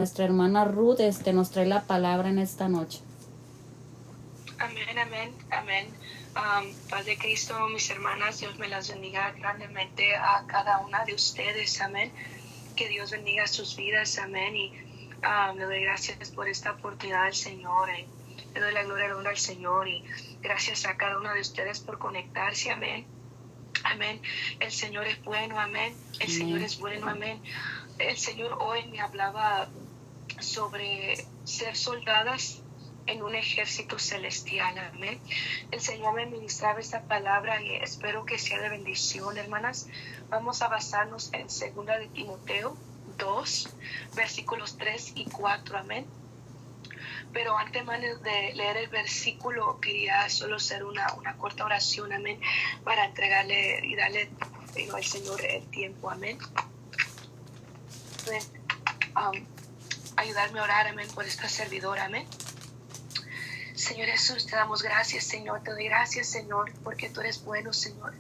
Nuestra hermana Ruth nos trae la palabra en esta noche. Amén, amén, amén. Paz de Cristo, mis hermanas, Dios me las bendiga grandemente a cada una de ustedes, amén. Que Dios bendiga sus vidas, amén. Y le doy gracias por esta oportunidad al Señor. Le doy la gloria y honra al Señor. Y gracias a cada una de ustedes por conectarse, amén. Amén. El Señor es bueno, amén. El Señor es bueno, amén. El Señor hoy me hablaba sobre ser soldadas en un ejército celestial, amén. El Señor me ministraba esta palabra y espero que sea de bendición, hermanas. Vamos a basarnos en 2 de Timoteo 2, versículos 3 y 4, amén. Pero antes de leer el versículo, quería solo hacer una corta oración, amén, para entregarle y darle al Señor el tiempo, amén. Ayudarme a orar, amén, por esta servidora, amén. Señor Jesús, te damos gracias, Señor. Te doy gracias, Señor, porque tú eres bueno, Señor.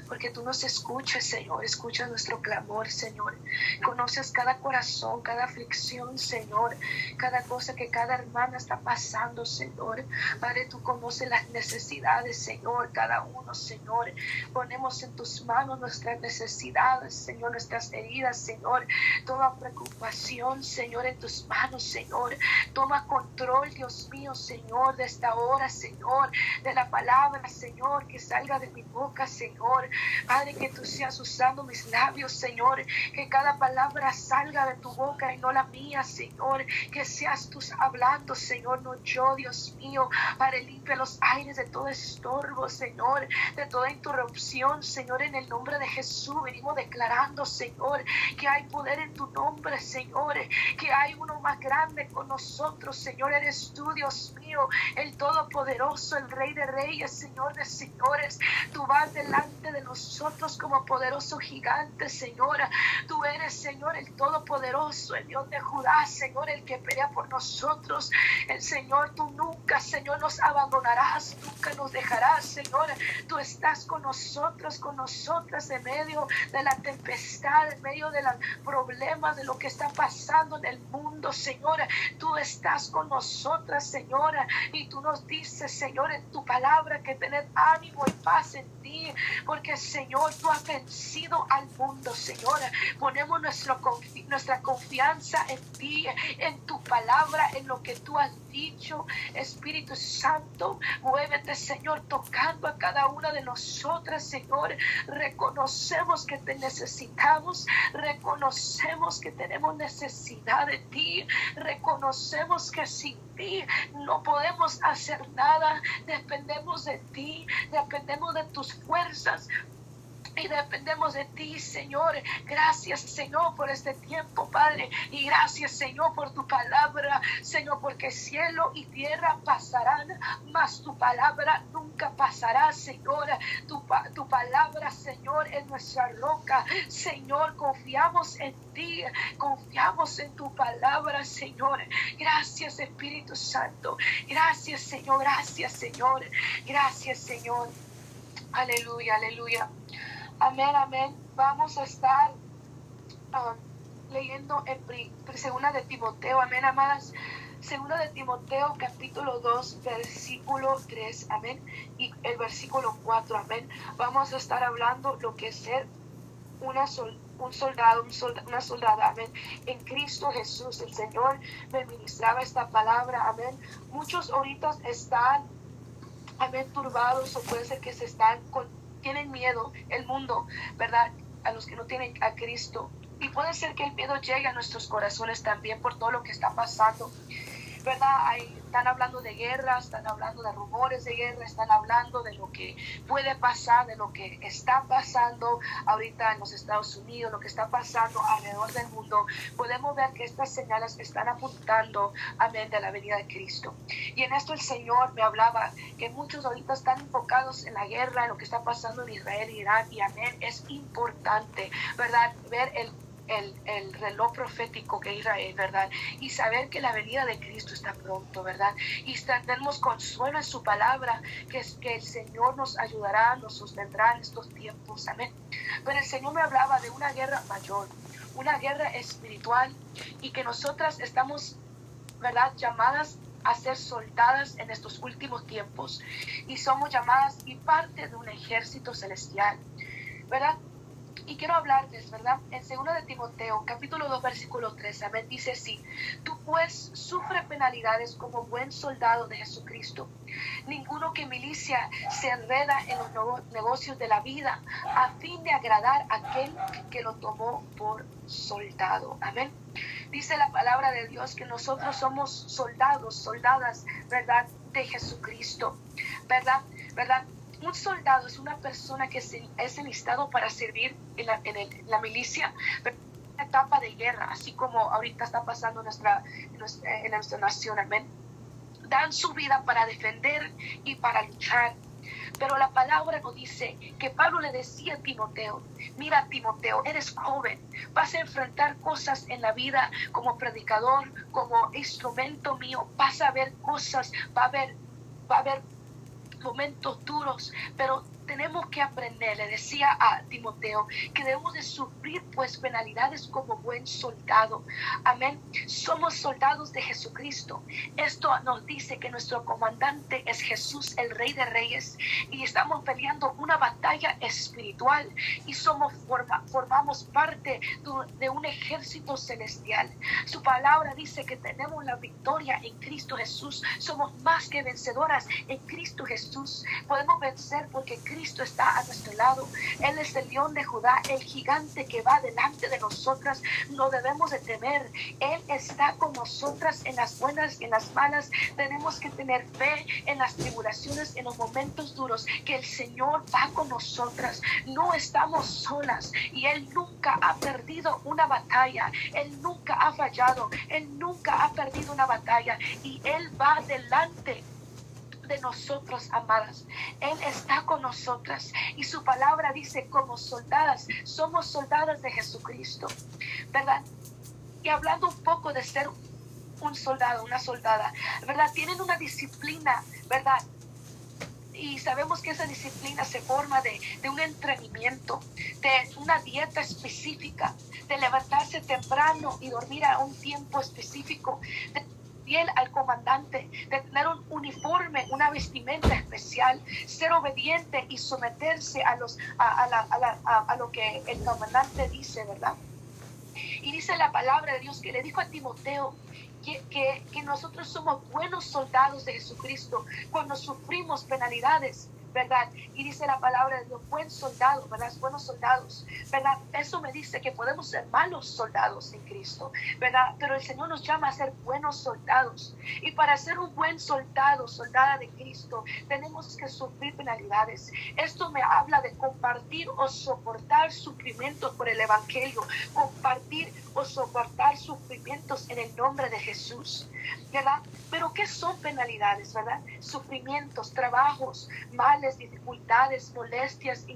Porque tú nos escuchas, Señor. Escuchas nuestro clamor, Señor. Conoces cada corazón, cada aflicción, Señor. Cada cosa que cada hermana está pasando, Señor. Padre, tú conoces las necesidades, Señor. Cada uno, Señor. Ponemos en tus manos nuestras necesidades, Señor. Nuestras heridas, Señor. Toda preocupación, Señor, en tus manos, Señor. Toma control, Dios mío, Señor, de esta hora, Señor, de la palabra, Señor, que salga de mi boca, Señor. Padre, que tú seas usando mis labios, Señor, que cada palabra salga de tu boca y no la mía, Señor, que seas tú hablando, Señor, no yo, Dios mío. Padre, limpia los aires de todo estorbo, Señor, de toda interrupción, Señor, en el nombre de Jesús. Venimos declarando, Señor, que hay poder en tu nombre, Señor, que hay uno más grande con nosotros, Señor. Eres tú, Dios mío, el Todopoderoso, el Rey de Reyes, Señor de Señores. Tú vas delante de nosotros como poderoso gigante, Señor. Tú eres, Señor, el Todopoderoso, el Dios de Judá, Señor, el que pelea por nosotros. El Señor, tú nunca, Señor, nos abandonarás, nunca nos dejarás, Señor. Tú estás con nosotros, con nosotras en medio de la tempestad, en medio de los problemas, de lo que está pasando en el mundo, Señor. Tú estás con nosotras, Señor, y tú nos dices, Señor, en tu palabra que tened ánimo y paz en ti, porque, Señor, tú has vencido al mundo, Señor. Ponemos nuestra confianza en ti, en tu palabra, en lo que tú has dicho. Espíritu Santo, muévete, Señor, tocando a cada una de nosotras, Señor. Reconocemos que te necesitamos, reconocemos que tenemos necesidad de ti, reconocemos que sin ti no podemos hacer nada. Dependemos de ti, dependemos de tus fuerzas y dependemos de ti, Señor. Gracias, Señor, por este tiempo, Padre, y gracias, Señor, por tu palabra, Señor, porque cielo y tierra pasarán, mas tu palabra nunca pasará, Señor. Tu palabra, Señor, es nuestra roca, Señor. Confiamos en ti, confiamos en tu palabra, Señor. Gracias, Espíritu Santo. Gracias, Señor. Gracias, Señor. Gracias, Señor. Aleluya, aleluya. Amén, amén. Vamos a estar leyendo en 2 de Timoteo, amén, amadas. 2 de Timoteo, capítulo 2, versículo 3, amén. Y el versículo 4, amén. Vamos a estar hablando lo que es ser una soldada, amén, en Cristo Jesús. El Señor me ministraba esta palabra, amén. Muchos ahorita están, amén, turbados, o puede ser que tienen miedo, el mundo, ¿verdad? A los que no tienen a Cristo. Y puede ser que el miedo llegue a nuestros corazones también por todo lo que está pasando, ¿verdad? Están hablando de guerra, están hablando de rumores de guerra, están hablando de lo que puede pasar, de lo que está pasando ahorita en los Estados Unidos, lo que está pasando alrededor del mundo. Podemos ver que estas señales están apuntando, amén, de la venida de Cristo. Y en esto el Señor me hablaba que muchos ahorita están enfocados en la guerra, en lo que está pasando en Israel e Irán, y amén, es importante, ¿verdad? Ver el reloj profético que Israel, ¿verdad? Y saber que la venida de Cristo está pronto, ¿verdad? Y tenemos consuelo en su palabra, que el Señor nos ayudará, nos sostendrá en estos tiempos, amén. Pero el Señor me hablaba de una guerra mayor, una guerra espiritual y que nosotras estamos, ¿verdad?, llamadas a ser soldadas en estos últimos tiempos y somos llamadas y parte de un ejército celestial, ¿verdad? Y quiero hablarles, ¿verdad? En 2 de Timoteo, capítulo 2, versículo 3, amén, dice así: tú pues sufre penalidades como buen soldado de Jesucristo. Ninguno que milicia se enreda en los negocios de la vida a fin de agradar a aquel que lo tomó por soldado, amén. Dice la palabra de Dios que nosotros somos soldados, soldadas, ¿verdad?, de Jesucristo, ¿verdad? Un soldado es una persona que es enlistado para servir en la milicia, en una etapa de guerra, así como ahorita está pasando en nuestra nación, amén. Dan su vida para defender y para luchar. Pero la palabra nos dice que Pablo le decía a Timoteo: mira, Timoteo, eres joven, vas a enfrentar cosas en la vida como predicador, como instrumento mío, vas a ver cosas, va a haber momentos duros, pero tenemos que aprender, le decía a Timoteo, que debemos de sufrir pues penalidades como buen soldado, amén. Somos soldados de Jesucristo. Esto nos dice que nuestro comandante es Jesús, el Rey de Reyes, y estamos peleando una batalla espiritual y formamos parte de un ejército celestial. Su palabra dice que tenemos la victoria en Cristo Jesús. Somos más que vencedoras en Cristo Jesús. Podemos vencer porque Cristo está a nuestro lado. Él es el león de Judá, el gigante que va delante de nosotras. No debemos de temer. Él está con nosotras en las buenas y en las malas. Tenemos que tener fe en las tribulaciones, en los momentos duros, que el Señor va con nosotras. No estamos solas y Él nunca ha perdido una batalla. Él nunca ha fallado. Él nunca ha perdido una batalla y Él va delante de nosotros, amadas. Él está con nosotras y su palabra dice: como soldadas, somos soldadas de Jesucristo, ¿verdad? Y hablando un poco de ser un soldado, una soldada, ¿verdad? Tienen una disciplina, ¿verdad? Y sabemos que esa disciplina se forma de un entrenamiento, de una dieta específica, de levantarse temprano y dormir a un tiempo específico, de fiel al comandante, de tener un uniforme, una vestimenta especial, ser obediente y someterse a lo que el comandante dice, ¿verdad? Y dice la palabra de Dios que le dijo a Timoteo que nosotros somos buenos soldados de Jesucristo cuando sufrimos penalidades, ¿verdad? Y dice la palabra de Dios, buen soldado, ¿verdad? Buenos soldados, ¿verdad? Eso me dice que podemos ser malos soldados en Cristo, ¿verdad? Pero el Señor nos llama a ser buenos soldados. Y para ser un buen soldado, soldada de Cristo, tenemos que sufrir penalidades. Esto me habla de compartir o soportar sufrimientos por el Evangelio, compartir o soportar sufrimientos en el nombre de Jesús, ¿verdad? Pero ¿qué son penalidades, verdad? Sufrimientos, trabajos, males, dificultades, molestias,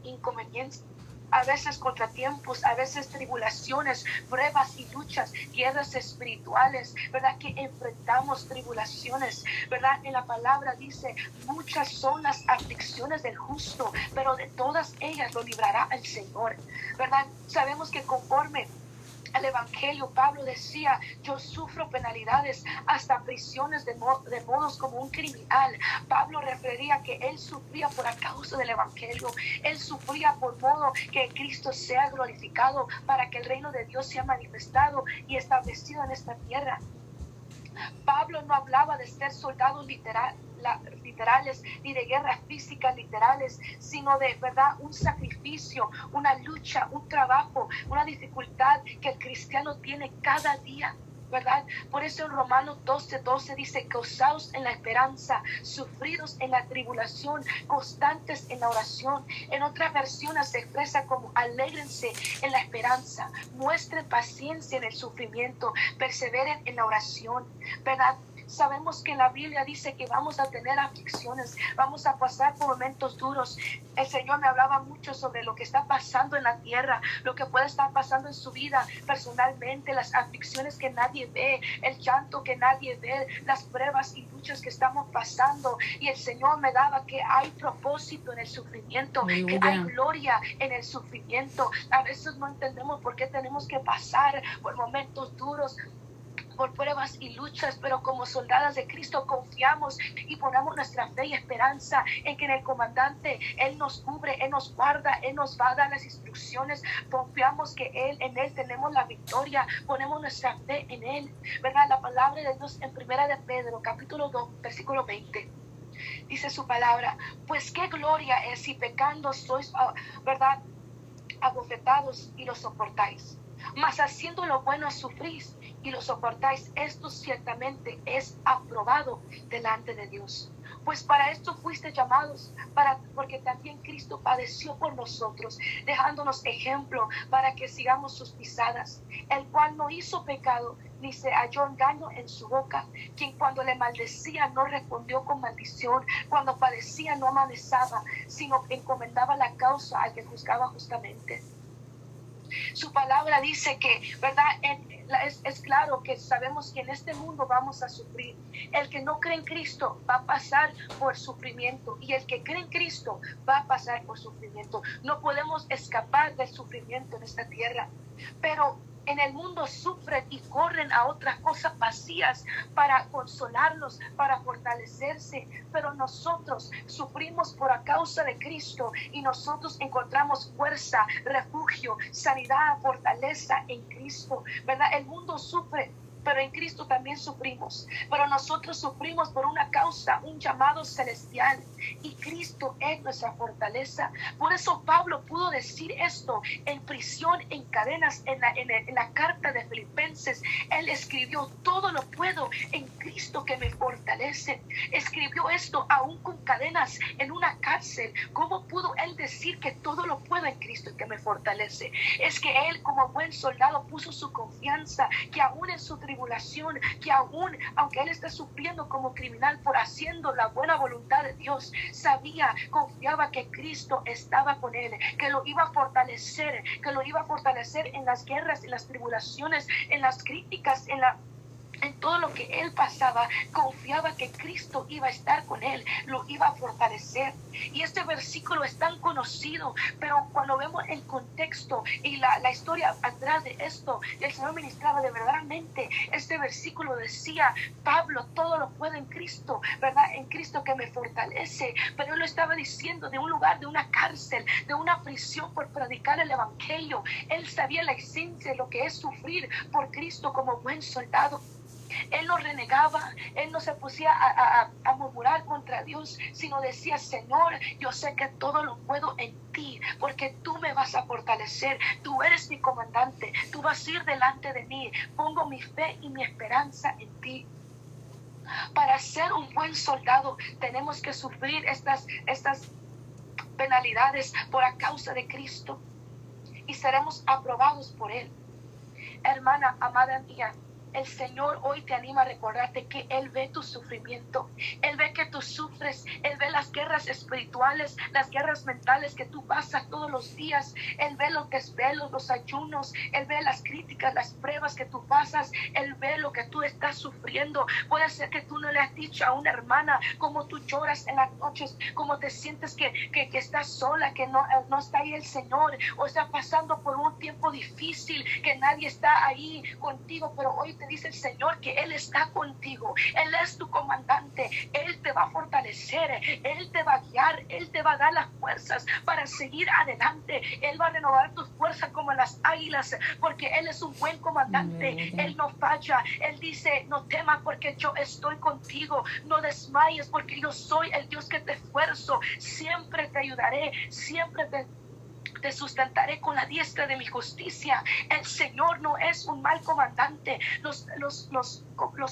inconvenientes, a veces contratiempos, a veces tribulaciones, pruebas y luchas, guerras espirituales, ¿verdad? Que enfrentamos tribulaciones, ¿verdad? En la palabra dice, muchas son las aflicciones del justo, pero de todas ellas lo librará el Señor, ¿verdad? Sabemos que conforme al Evangelio, Pablo decía, yo sufro penalidades, hasta prisiones de modos como un criminal. Pablo refería que él sufría por a causa del Evangelio. Él sufría por modo que Cristo sea glorificado, para que el reino de Dios sea manifestado y establecido en esta tierra. Pablo no hablaba de ser soldados literales ni de guerras físicas literales, sino de, ¿verdad?, un sacrificio, una lucha, un trabajo, una dificultad que el cristiano tiene cada día, ¿verdad? Por eso en Romanos 12:12 dice, gozaos en la esperanza, sufridos en la tribulación, constantes en la oración. En otras versiones se expresa como alégrense en la esperanza, muestren paciencia en el sufrimiento, perseveren en la oración, ¿verdad? Sabemos que la Biblia dice que vamos a tener aflicciones, vamos a pasar por momentos duros. El Señor me hablaba mucho sobre lo que está pasando en la tierra, lo que puede estar pasando en su vida personalmente, las aflicciones que nadie ve, el llanto que nadie ve, las pruebas y luchas que estamos pasando. Y el Señor me daba que hay propósito en el sufrimiento, que hay gloria en el sufrimiento. A veces no entendemos por qué tenemos que pasar por momentos duros, por pruebas y luchas, pero como soldados de Cristo confiamos y ponemos nuestra fe y esperanza en que en el comandante Él nos cubre, Él nos guarda, Él nos va a dar las instrucciones. Confiamos que en Él tenemos la victoria, ponemos nuestra fe en Él, ¿verdad? La palabra de Dios en Primera de Pedro, capítulo 2, versículo 20. Dice su palabra: pues qué gloria es si pecando sois, ¿verdad?, abofetados y lo soportáis. Mas haciendo lo bueno sufrís y lo soportáis. Esto ciertamente es aprobado delante de Dios. Pues para esto fuiste llamados, porque también Cristo padeció por nosotros, dejándonos ejemplo para que sigamos sus pisadas, el cual no hizo pecado, ni se halló engaño en su boca, quien cuando le maldecía no respondió con maldición, cuando padecía no amenazaba, sino encomendaba la causa al que juzgaba justamente. Su palabra dice que, ¿verdad?, es claro que sabemos que en este mundo vamos a sufrir. El que no cree en Cristo va a pasar por sufrimiento, y el que cree en Cristo va a pasar por sufrimiento. No podemos escapar del sufrimiento en esta tierra, pero en el mundo sufren y corren a otras cosas vacías para consolarlos, para fortalecerse, pero nosotros sufrimos por a causa de Cristo, y nosotros encontramos fuerza, refugio, sanidad, fortaleza en Cristo, ¿verdad? El mundo sufre, pero en Cristo también sufrimos, pero nosotros sufrimos por una causa, un llamado celestial, y Cristo es nuestra fortaleza. Por eso Pablo pudo decir esto en prisión, en cadenas, en la carta de Filipenses. Él escribió: todo lo puedo en Cristo que me fortalece. Escribió esto aún con cadenas en una cárcel. ¿Cómo pudo él decir que todo lo puedo en Cristo que me fortalece? Es que él, como buen soldado, puso su confianza que aún en su tribulación, que aún aunque él está sufriendo como criminal por haciendo la buena voluntad de Dios, sabía, confiaba que Cristo estaba con él, que lo iba a fortalecer, en las guerras, en las tribulaciones, en las críticas, en todo lo que él pasaba. Confiaba que Cristo iba a estar con él, lo iba a fortalecer. Y este versículo es tan conocido, pero cuando vemos el contexto y la historia atrás de esto, el Señor ministraba de verdaderamente. Este versículo decía: Pablo, todo lo puedo en Cristo, ¿verdad? En Cristo que me fortalece. Pero él lo estaba diciendo de un lugar, de una cárcel, de una prisión por predicar el evangelio. Él sabía la esencia de lo que es sufrir por Cristo como buen soldado. Él no renegaba, él no se pusía a murmurar contra Dios, sino decía: Señor, yo sé que todo lo puedo en ti, porque tú me vas a fortalecer, tú eres mi comandante, tú vas a ir delante de mí, pongo mi fe y mi esperanza en ti. Para ser un buen soldado tenemos que sufrir estas penalidades por a causa de Cristo, y seremos aprobados por Él. Hermana, amada mía, el Señor hoy te anima a recordarte que Él ve tu sufrimiento, Él ve que tú sufres, Él ve las guerras espirituales, las guerras mentales que tú pasas todos los días, Él ve los desvelos, los ayunos, Él ve las críticas, las pruebas que tú pasas, Él ve lo que tú estás sufriendo. Puede ser que tú no le has dicho a una hermana cómo tú lloras en las noches, cómo te sientes que estás sola, que no está ahí el Señor, o estás pasando por un tiempo difícil, que nadie está ahí contigo, pero hoy te dice el Señor que Él está contigo, Él es tu comandante, Él te va a fortalecer, Él te va a guiar, Él te va a dar las fuerzas para seguir adelante, Él va a renovar tus fuerzas como las águilas, porque Él es un buen comandante, Él no falla. Él dice: no temas porque yo estoy contigo, no desmayes porque yo soy el Dios que te esfuerzo, siempre te ayudaré, siempre te sustentaré con la diestra de mi justicia. El Señor no es un mal comandante. Los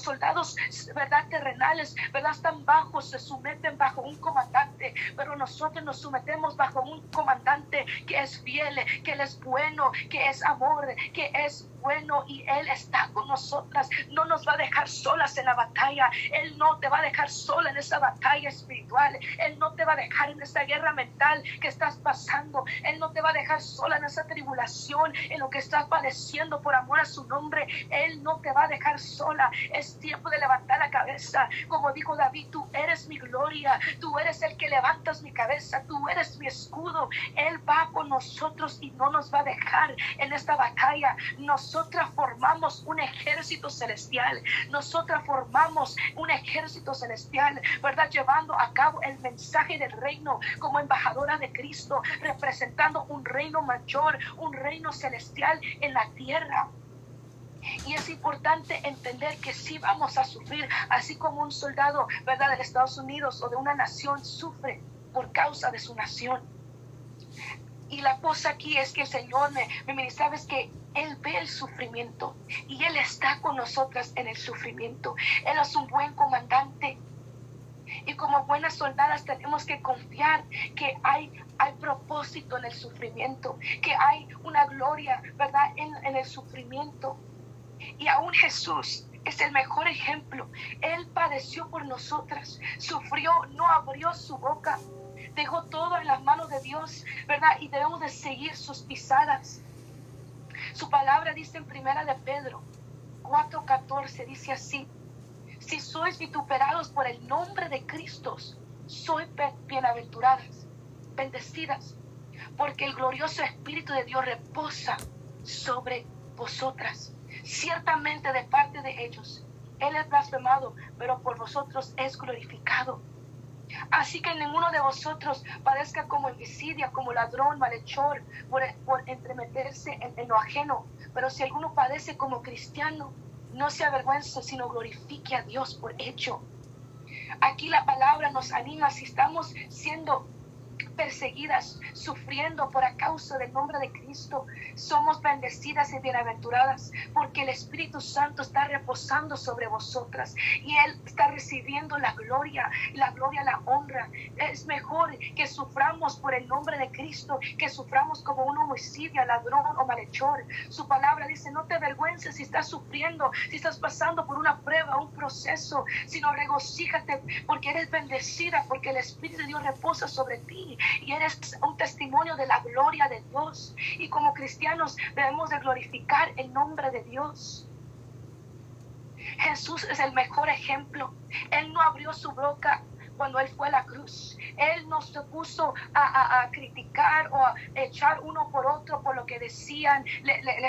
soldados, ¿verdad?, terrenales, ¿verdad?, están bajos, se someten bajo un comandante, pero nosotros nos sometemos bajo un comandante que es fiel, que Él es bueno, que es amor, que es bueno y Él está con nosotras. No nos va a dejar solas en la batalla. Él no te va a dejar sola en esa batalla espiritual. Él no te va a dejar en esa guerra mental que estás pasando. Él no te va a dejar sola en esa tribulación, en lo que estás padeciendo por amor a su nombre. Él no te va a dejar sola. Es tiempo de levantar la cabeza. Como dijo David, tú eres mi gloria, tú eres el que levantas mi cabeza, tú eres mi escudo. Él va con nosotros y no nos va a dejar en esta batalla. Nosotras formamos un ejército celestial. Nosotras formamos un ejército celestial, ¿verdad? Llevando a cabo el mensaje del reino como embajadora de Cristo, representando un reino mayor, un reino celestial en la tierra. Y es importante entender que sí vamos a sufrir, así como un soldado, ¿verdad?, de Estados Unidos o de una nación sufre por causa de su nación. Y la cosa aquí es que el Señor me ministraba, es que Él ve el sufrimiento y Él está con nosotras en el sufrimiento. Él es un buen comandante. Y como buenas soldadas tenemos que confiar que hay propósito en el sufrimiento, que hay una gloria, ¿verdad?, en el sufrimiento. Y aún Jesús es el mejor ejemplo. Él padeció por nosotras, sufrió, no abrió su boca, dejó todo en las manos de Dios, ¿verdad? Y debemos de seguir sus pisadas. Su palabra dice en Primera de Pedro 4:14, dice así: si sois vituperados por el nombre de Cristo, sois bienaventuradas, bendecidas, porque el glorioso Espíritu de Dios reposa sobre vosotras. Ciertamente de parte de ellos Él es blasfemado, pero por vosotros es glorificado. Así que ninguno de vosotros padezca como homicidio, como ladrón, malhechor, por entremeterse en lo ajeno. Pero si alguno padece como cristiano, no se avergüence, sino glorifique a Dios por ello. Aquí la palabra nos anima. Si estamos siendo perseguidas, sufriendo por a causa del nombre de Cristo, somos bendecidas y bienaventuradas, porque el Espíritu Santo está reposando sobre vosotras y Él está recibiendo la gloria, la honra. Es mejor que suframos por el nombre de Cristo que suframos como un homicidio, ladrón o malhechor. Su palabra dice: no te avergüences si estás sufriendo, si estás pasando por una prueba, un proceso, sino regocíjate porque eres bendecida, porque el Espíritu de Dios reposa sobre ti y eres un testimonio de la gloria de Dios. Y como cristianos debemos de glorificar el nombre de Dios. Jesús es el mejor ejemplo. Él no abrió su boca cuando Él fue a la cruz. Él no se puso a criticar o a echar uno por otro por lo que decían, le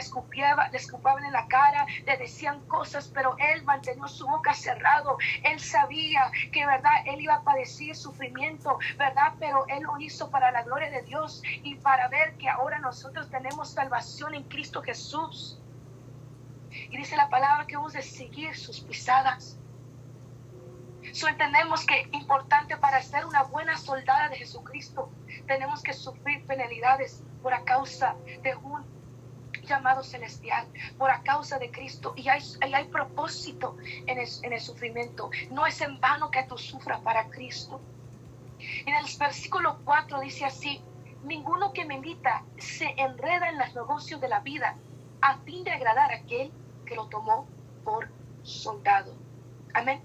escupaban en la cara, le decían cosas, pero Él mantenía su boca cerrado. Él sabía que, ¿verdad?, Él iba a padecer sufrimiento, ¿verdad?, pero Él lo hizo para la gloria de Dios y para ver que ahora nosotros tenemos salvación en Cristo Jesús. Y dice la palabra que hemos de seguir sus pisadas. Entendemos que es importante para ser una buena soldada de Jesucristo, tenemos que sufrir penalidades por a causa de un llamado celestial, por a causa de Cristo. Y hay propósito en el sufrimiento. No es en vano que tú sufras para Cristo. En el versículo 4 dice así: ninguno que milita se enreda en los negocios de la vida a fin de agradar a aquel que lo tomó por soldado. Amén.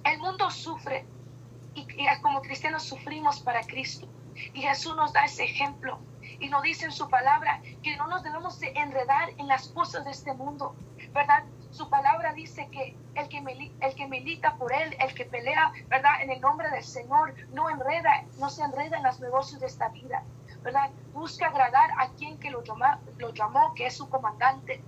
El mundo sufre y como cristianos sufrimos para Cristo. Y Jesús nos da ese ejemplo y nos dice en su palabra que no nos debemos de enredar en las cosas de este mundo, ¿verdad? Su palabra dice que el que milita por Él, el que pelea, ¿verdad?, en el nombre del Señor, no se enreda en los negocios de esta vida, ¿verdad? Busca agradar a quien que lo llamó, que es su comandante.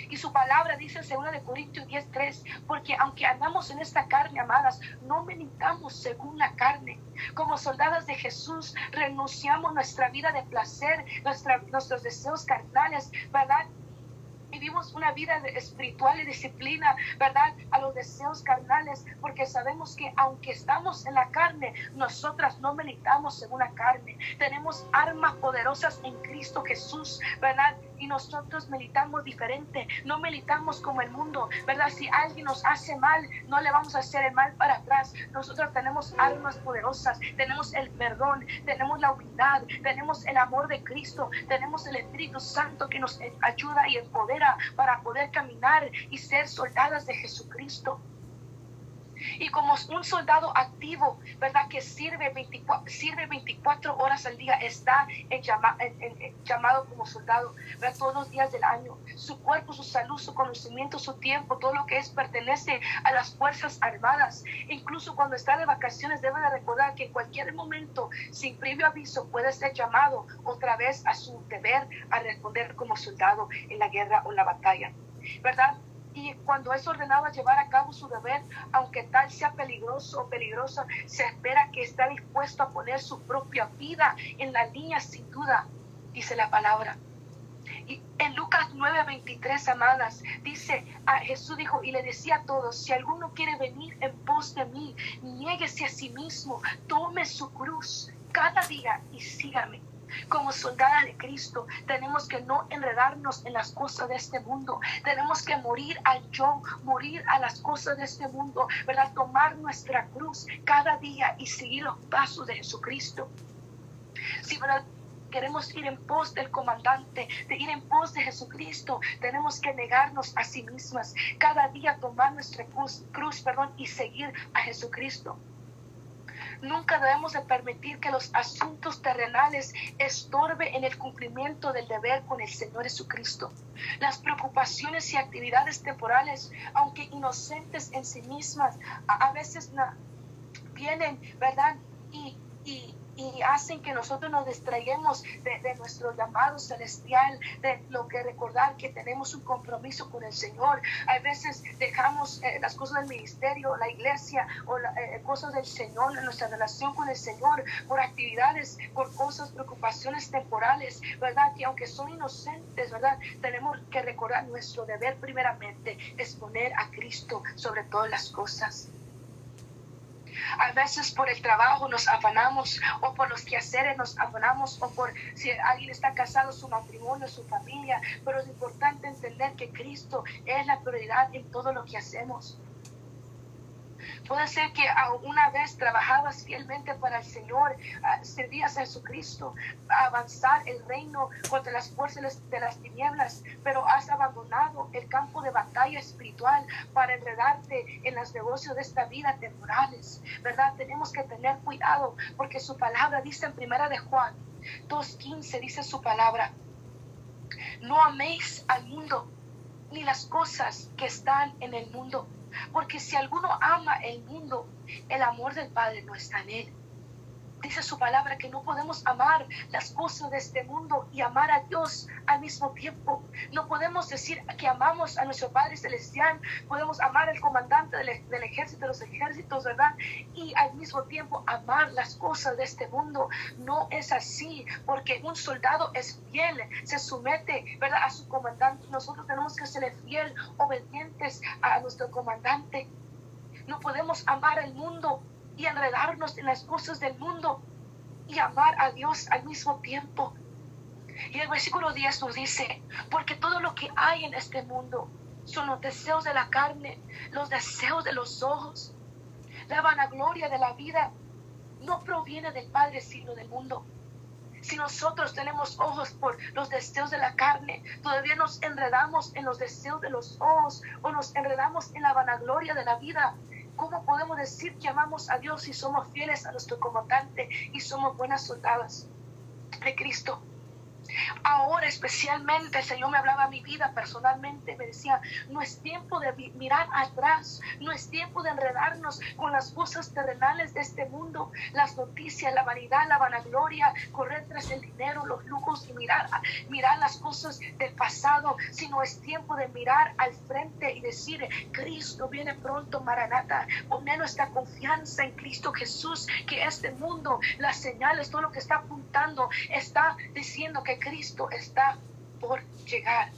Y su palabra dice en 2 Corintios 10:3: porque aunque andamos en esta carne, amadas, no militamos según la carne. Como soldadas de Jesús renunciamos nuestra vida de placer, nuestros deseos carnales, ¿verdad? Vivimos una vida espiritual y disciplina, ¿verdad?, a los deseos carnales, porque sabemos que aunque estamos en la carne, nosotras no militamos según la carne. Tenemos armas poderosas en Cristo Jesús, ¿verdad?, y nosotros militamos diferente, no militamos como el mundo, ¿verdad? Si alguien nos hace mal, no le vamos a hacer el mal para atrás. Nosotros tenemos armas poderosas, tenemos el perdón, tenemos la humildad, tenemos el amor de Cristo, tenemos el Espíritu Santo que nos ayuda y empodera para poder caminar y ser soldadas de Jesucristo. Y como un soldado activo, ¿verdad? Que sirve 24 horas al día, está llamado como soldado, ¿verdad? Todos los días del año. Su cuerpo, su salud, su conocimiento, su tiempo, todo lo que es pertenece a las Fuerzas Armadas. Incluso cuando está de vacaciones debe de recordar que en cualquier momento, sin previo aviso, puede ser llamado otra vez a su deber a responder como soldado en la guerra o en la batalla, ¿verdad? Y cuando es ordenado a llevar a cabo su deber, aunque tal sea peligroso o peligrosa, se espera que esté dispuesto a poner su propia vida en la línea sin duda, dice la palabra. Y en Lucas 9:23, amadas, dice, Jesús dijo y le decía a todos, si alguno quiere venir en pos de mí, niéguese a sí mismo, tome su cruz cada día y sígame. Como soldada de Cristo tenemos que no enredarnos en las cosas de este mundo, tenemos que morir al yo, morir a las cosas de este mundo, ¿verdad? Tomar nuestra cruz cada día y seguir los pasos de Jesucristo. Si, ¿verdad?, queremos ir en pos del comandante, de ir en pos de Jesucristo, tenemos que negarnos a sí mismas, cada día tomar nuestra cruz, y seguir a Jesucristo. Nunca debemos de permitir que los asuntos terrenales estorben en el cumplimiento del deber con el Señor Jesucristo. Las preocupaciones y actividades temporales, aunque inocentes en sí mismas, a veces vienen, ¿verdad? Y hacen que nosotros nos distraigamos de nuestro llamado celestial, de lo que recordar que tenemos un compromiso con el Señor. A veces dejamos las cosas del ministerio, la iglesia o cosas del Señor, nuestra relación con el Señor, por actividades, por cosas, preocupaciones temporales, ¿verdad? Que aunque son inocentes, ¿verdad? Tenemos que recordar nuestro deber primeramente es poner a Cristo sobre todas las cosas. A veces por el trabajo nos afanamos, o por los quehaceres nos afanamos, o por si alguien está casado, su matrimonio, su familia, pero es importante entender que Cristo es la prioridad en todo lo que hacemos. Puede ser que una vez trabajabas fielmente para el Señor, servías a Jesucristo, a avanzar el reino contra las fuerzas de las tinieblas, pero has abandonado el campo de batalla espiritual para enredarte en los negocios de esta vida temporales, ¿verdad? Tenemos que tener cuidado porque su palabra dice en 1 de Juan 2:15, dice su palabra, no améis al mundo ni las cosas que están en el mundo. Porque si alguno ama el mundo, el amor del Padre no está en él. Dice su palabra que no podemos amar las cosas de este mundo y amar a Dios al mismo tiempo. No podemos decir que amamos a nuestro Padre Celestial, podemos amar al comandante del ejército, de los ejércitos, ¿verdad? Y al mismo tiempo amar las cosas de este mundo. No es así, porque un soldado es fiel, se somete, ¿verdad?, a su comandante. Nosotros tenemos que ser fiel, obedientes a nuestro comandante. No podemos amar al mundo y enredarnos en las cosas del mundo y amar a Dios al mismo tiempo. Y el versículo 10 nos dice, porque todo lo que hay en este mundo son los deseos de la carne, los deseos de los ojos, la vanagloria de la vida, no proviene del Padre sino del mundo. Si nosotros tenemos ojos por los deseos de la carne, todavía nos enredamos en los deseos de los ojos o nos enredamos en la vanagloria de la vida. ¿Cómo podemos decir que amamos a Dios si somos fieles a nuestro comandante y somos buenas soldadas de Cristo? Ahora especialmente el Señor me hablaba a mi vida personalmente, me decía, no es tiempo de mirar atrás, no es tiempo de enredarnos con las cosas terrenales de este mundo, las noticias, la vanidad, la vanagloria, correr tras el dinero, los lujos y mirar las cosas del pasado, sino es tiempo de mirar al frente y decir, Cristo viene pronto, Maranata, poner nuestra confianza en Cristo Jesús, que este mundo, las señales, todo lo que está apuntando, está diciendo que Cristo está por llegar.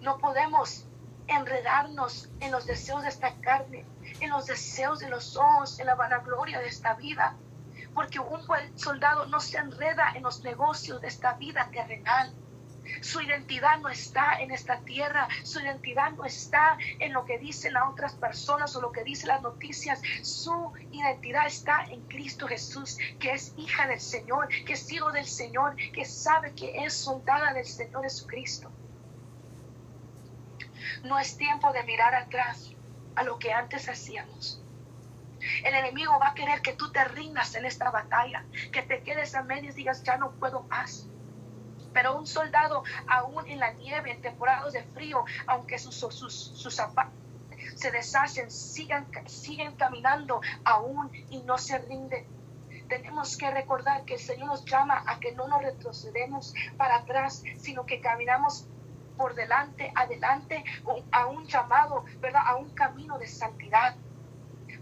No podemos enredarnos en los deseos de esta carne, en los deseos de los ojos, en la vanagloria de esta vida, porque un buen soldado no se enreda en los negocios de esta vida terrenal. Su identidad no está en esta tierra, su identidad no está en lo que dicen las otras personas o lo que dicen las noticias. Su identidad está en Cristo Jesús, que es hija del Señor, que es hijo del Señor, que sabe que es soldada del Señor Jesucristo. No es tiempo de mirar atrás a lo que antes hacíamos. El enemigo va a querer que tú te rindas en esta batalla, que te quedes a medias y digas, ya no puedo más. Pero un soldado, aún en la nieve, en temporadas de frío, aunque sus zapatos se deshacen, siguen caminando aún y no se rinden. Tenemos que recordar que el Señor nos llama a que no nos retrocedemos para atrás, sino que caminamos por delante, adelante, a un llamado, ¿verdad? A un camino de santidad.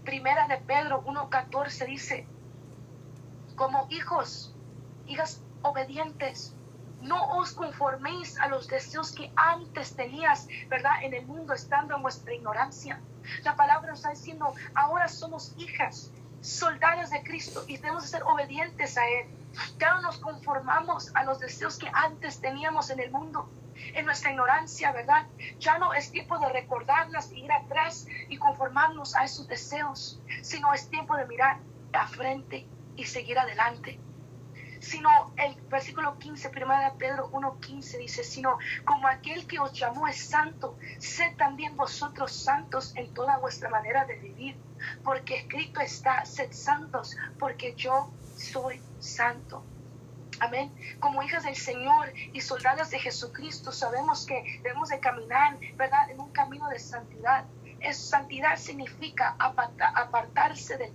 Primera de Pedro 1:14 dice, como hijas obedientes, no os conforméis a los deseos que antes tenías, ¿verdad? En el mundo, estando en vuestra ignorancia. La palabra nos está diciendo, ahora somos hijas, soldadas de Cristo, y debemos ser obedientes a Él. Ya no nos conformamos a los deseos que antes teníamos en el mundo, en nuestra ignorancia, ¿verdad? Ya no es tiempo de recordarlas y ir atrás y conformarnos a esos deseos, sino es tiempo de mirar a frente y seguir adelante. Sino el versículo 15, 1 de Pedro 1:15 dice, sino como aquel que os llamó es santo, sed también vosotros santos en toda vuestra manera de vivir, porque escrito está, sed santos, porque yo soy santo. Amén. Como hijas del Señor y soldadas de Jesucristo, sabemos que debemos de caminar, ¿verdad?, en un camino de santidad. Santidad significa apartarse del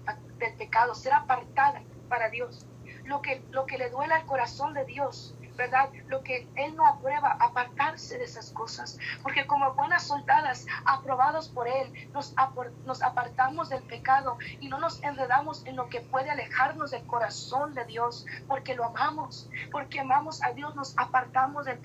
pecado, ser apartada para Dios. Lo que le duele al corazón de Dios, ¿verdad? Lo que Él no aprueba, apartarse de esas cosas. Porque como buenas soldadas aprobados por Él, nos apartamos del pecado y no nos enredamos en lo que puede alejarnos del corazón de Dios, porque lo amamos, porque amamos a Dios, nos apartamos del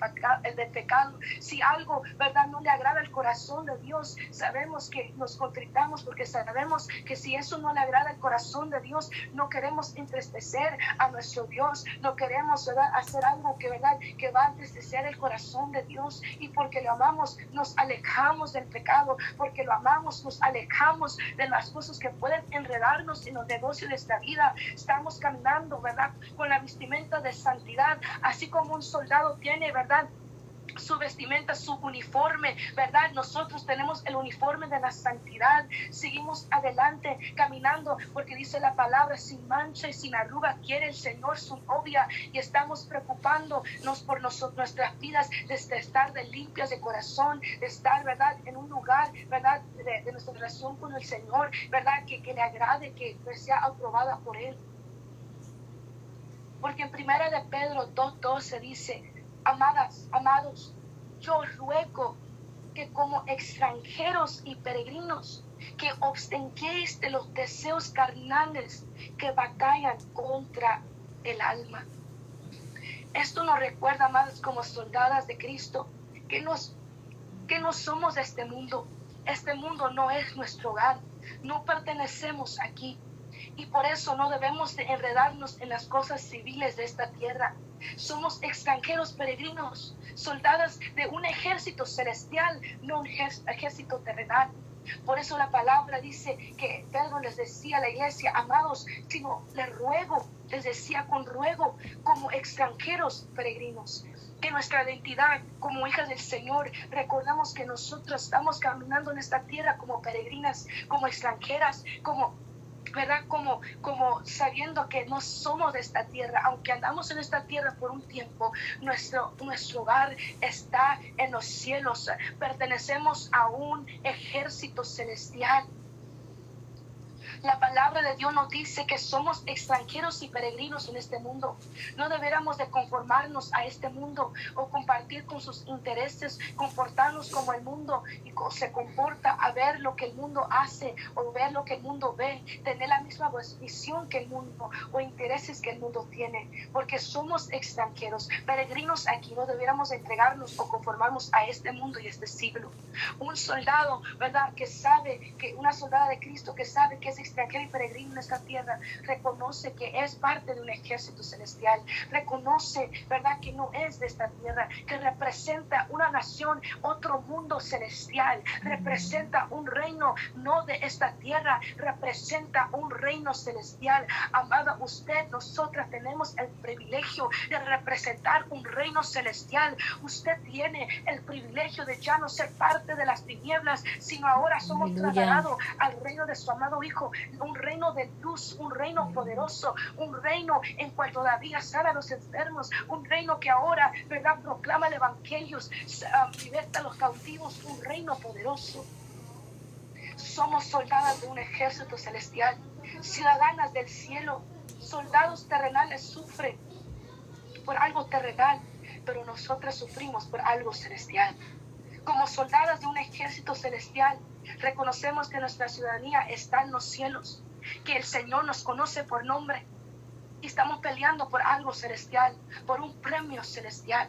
pecado. Si algo, ¿verdad?, no le agrada al corazón de Dios, sabemos que nos contritamos, porque sabemos que si eso no le agrada al corazón de Dios, no queremos entristecer a nuestro Dios, no queremos, ¿verdad?, hacer algo que, ¿verdad?, que va a entristecer el corazón de Dios. Y porque lo amamos, nos alejamos del pecado. Porque lo amamos, nos alejamos de las cosas que pueden enredarnos en los negocios de esta vida. Estamos caminando, ¿verdad?, con la vestimenta de santidad, así como un soldado tiene, ¿verdad?, su vestimenta, su uniforme, ¿verdad? Nosotros tenemos el uniforme de la santidad. Seguimos adelante caminando, porque dice la palabra, sin mancha y sin arruga quiere el Señor su novia, y estamos preocupándonos por nuestras vidas, de estar de limpias de corazón, de estar, ¿verdad?, en un lugar, ¿verdad?, de nuestra relación con el Señor, ¿verdad?, que le agrade, que sea aprobada por Él. Porque en primera de Pedro 2:12 dice, amados, yo ruego que como extranjeros y peregrinos, que abstengáis de los deseos carnales que batallan contra el alma. Esto nos recuerda, amados, como soldadas de Cristo, que no somos de este mundo. Este mundo no es nuestro hogar, no pertenecemos aquí. Y por eso no debemos de enredarnos en las cosas civiles de esta tierra. Somos extranjeros peregrinos, soldadas de un ejército celestial, no un ejército terrenal. Por eso la palabra dice que Pedro les decía a la iglesia, amados, sino les decía con ruego, como extranjeros peregrinos. Que nuestra identidad como hijas del Señor, recordamos que nosotros estamos caminando en esta tierra como peregrinas, como extranjeras, ¿verdad? Como sabiendo que no somos de esta tierra, aunque andamos en esta tierra por un tiempo, nuestro hogar está en los cielos, pertenecemos a un ejército celestial. La palabra de Dios nos dice que somos extranjeros y peregrinos en este mundo. No deberíamos de conformarnos a este mundo o compartir con sus intereses, comportarnos como el mundo y se comporta, a ver lo que el mundo hace o ver lo que el mundo ve, tener la misma visión que el mundo o intereses que el mundo tiene, porque somos extranjeros, peregrinos aquí. No deberíamos entregarnos o conformarnos a este mundo y este siglo. Un soldado, ¿verdad?, que sabe, que una soldada de Cristo que sabe que es extranjero y peregrino en esta tierra, reconoce que es parte de un ejército celestial. Reconoce, ¿verdad?, que no es de esta tierra, que representa una nación, otro mundo celestial. Representa un reino no de esta tierra, representa un reino celestial. Amada, usted, nosotras tenemos el privilegio de representar un reino celestial. Usted tiene el privilegio de ya no ser parte de las tinieblas, sino ahora somos trasladados al reino de su amado Hijo, un reino de luz, un reino poderoso, un reino en cual todavía sana a los enfermos, un reino que ahora, ¿verdad?, proclama el evangelio, liberta a los cautivos, un reino poderoso. Somos soldadas de un ejército celestial, ciudadanas del cielo. Soldados terrenales sufren por algo terrenal, pero nosotras sufrimos por algo celestial. Como soldadas de un ejército celestial, reconocemos que nuestra ciudadanía está en los cielos, que el Señor nos conoce por nombre y estamos peleando por algo celestial, por un premio celestial.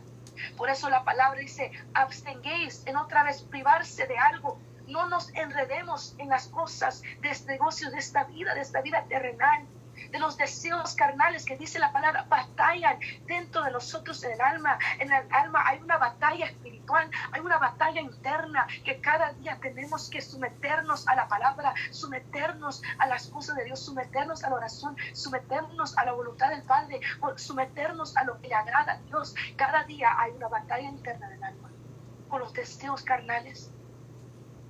Por eso la palabra dice, abstenguéis, en otra vez privarse de algo. No nos enredemos en las cosas de este negocio, de esta vida terrenal, de los deseos carnales que dice la palabra, batallan dentro de nosotros en el alma. En el alma hay una batalla espiritual, hay una batalla interna que cada día tenemos que someternos a la palabra, someternos a las cosas de Dios, someternos a la oración, someternos a la voluntad del Padre, someternos a lo que le agrada a Dios. Cada día hay una batalla interna del alma con los deseos carnales.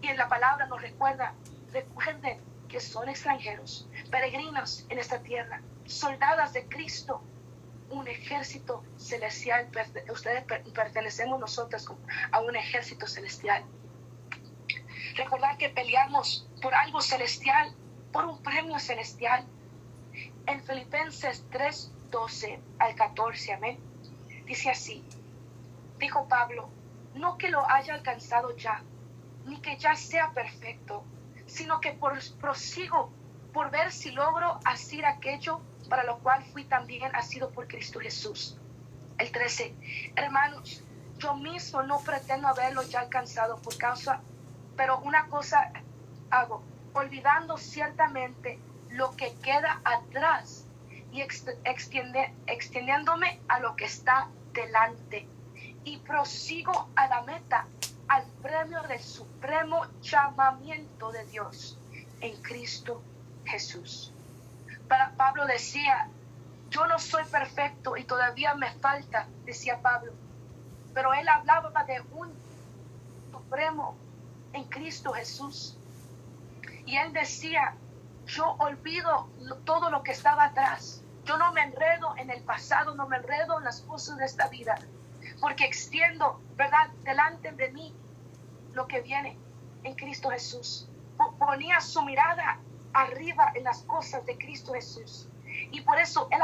Y en la palabra nos recuerden que son extranjeros, peregrinos en esta tierra, soldadas de Cristo, un ejército celestial. Ustedes pertenecemos nosotros a un ejército celestial. Recordar que peleamos por algo celestial, por un premio celestial. En Filipenses 3:12 al 14, amén, dice así: dijo Pablo, no que lo haya alcanzado ya, ni que ya sea perfecto, sino que prosigo por ver si logro hacer aquello para lo cual fui también asido por Cristo Jesús. El 13, hermanos, yo mismo no pretendo haberlo ya alcanzado por causa, pero una cosa hago, olvidando ciertamente lo que queda atrás y extendiéndome a lo que está delante, y prosigo a la meta, al premio del supremo llamamiento de Dios en Cristo Jesús. Pablo decía, yo no soy perfecto y todavía me falta, decía Pablo, pero él hablaba de un supremo en Cristo Jesús. Y él decía, yo olvido todo lo que estaba atrás. Yo no me enredo en el pasado, no me enredo en las cosas de esta vida, porque extiendo, ¿verdad?, delante de mí lo que viene en Cristo Jesús. Ponía su mirada arriba en las cosas de Cristo Jesús. Y por eso él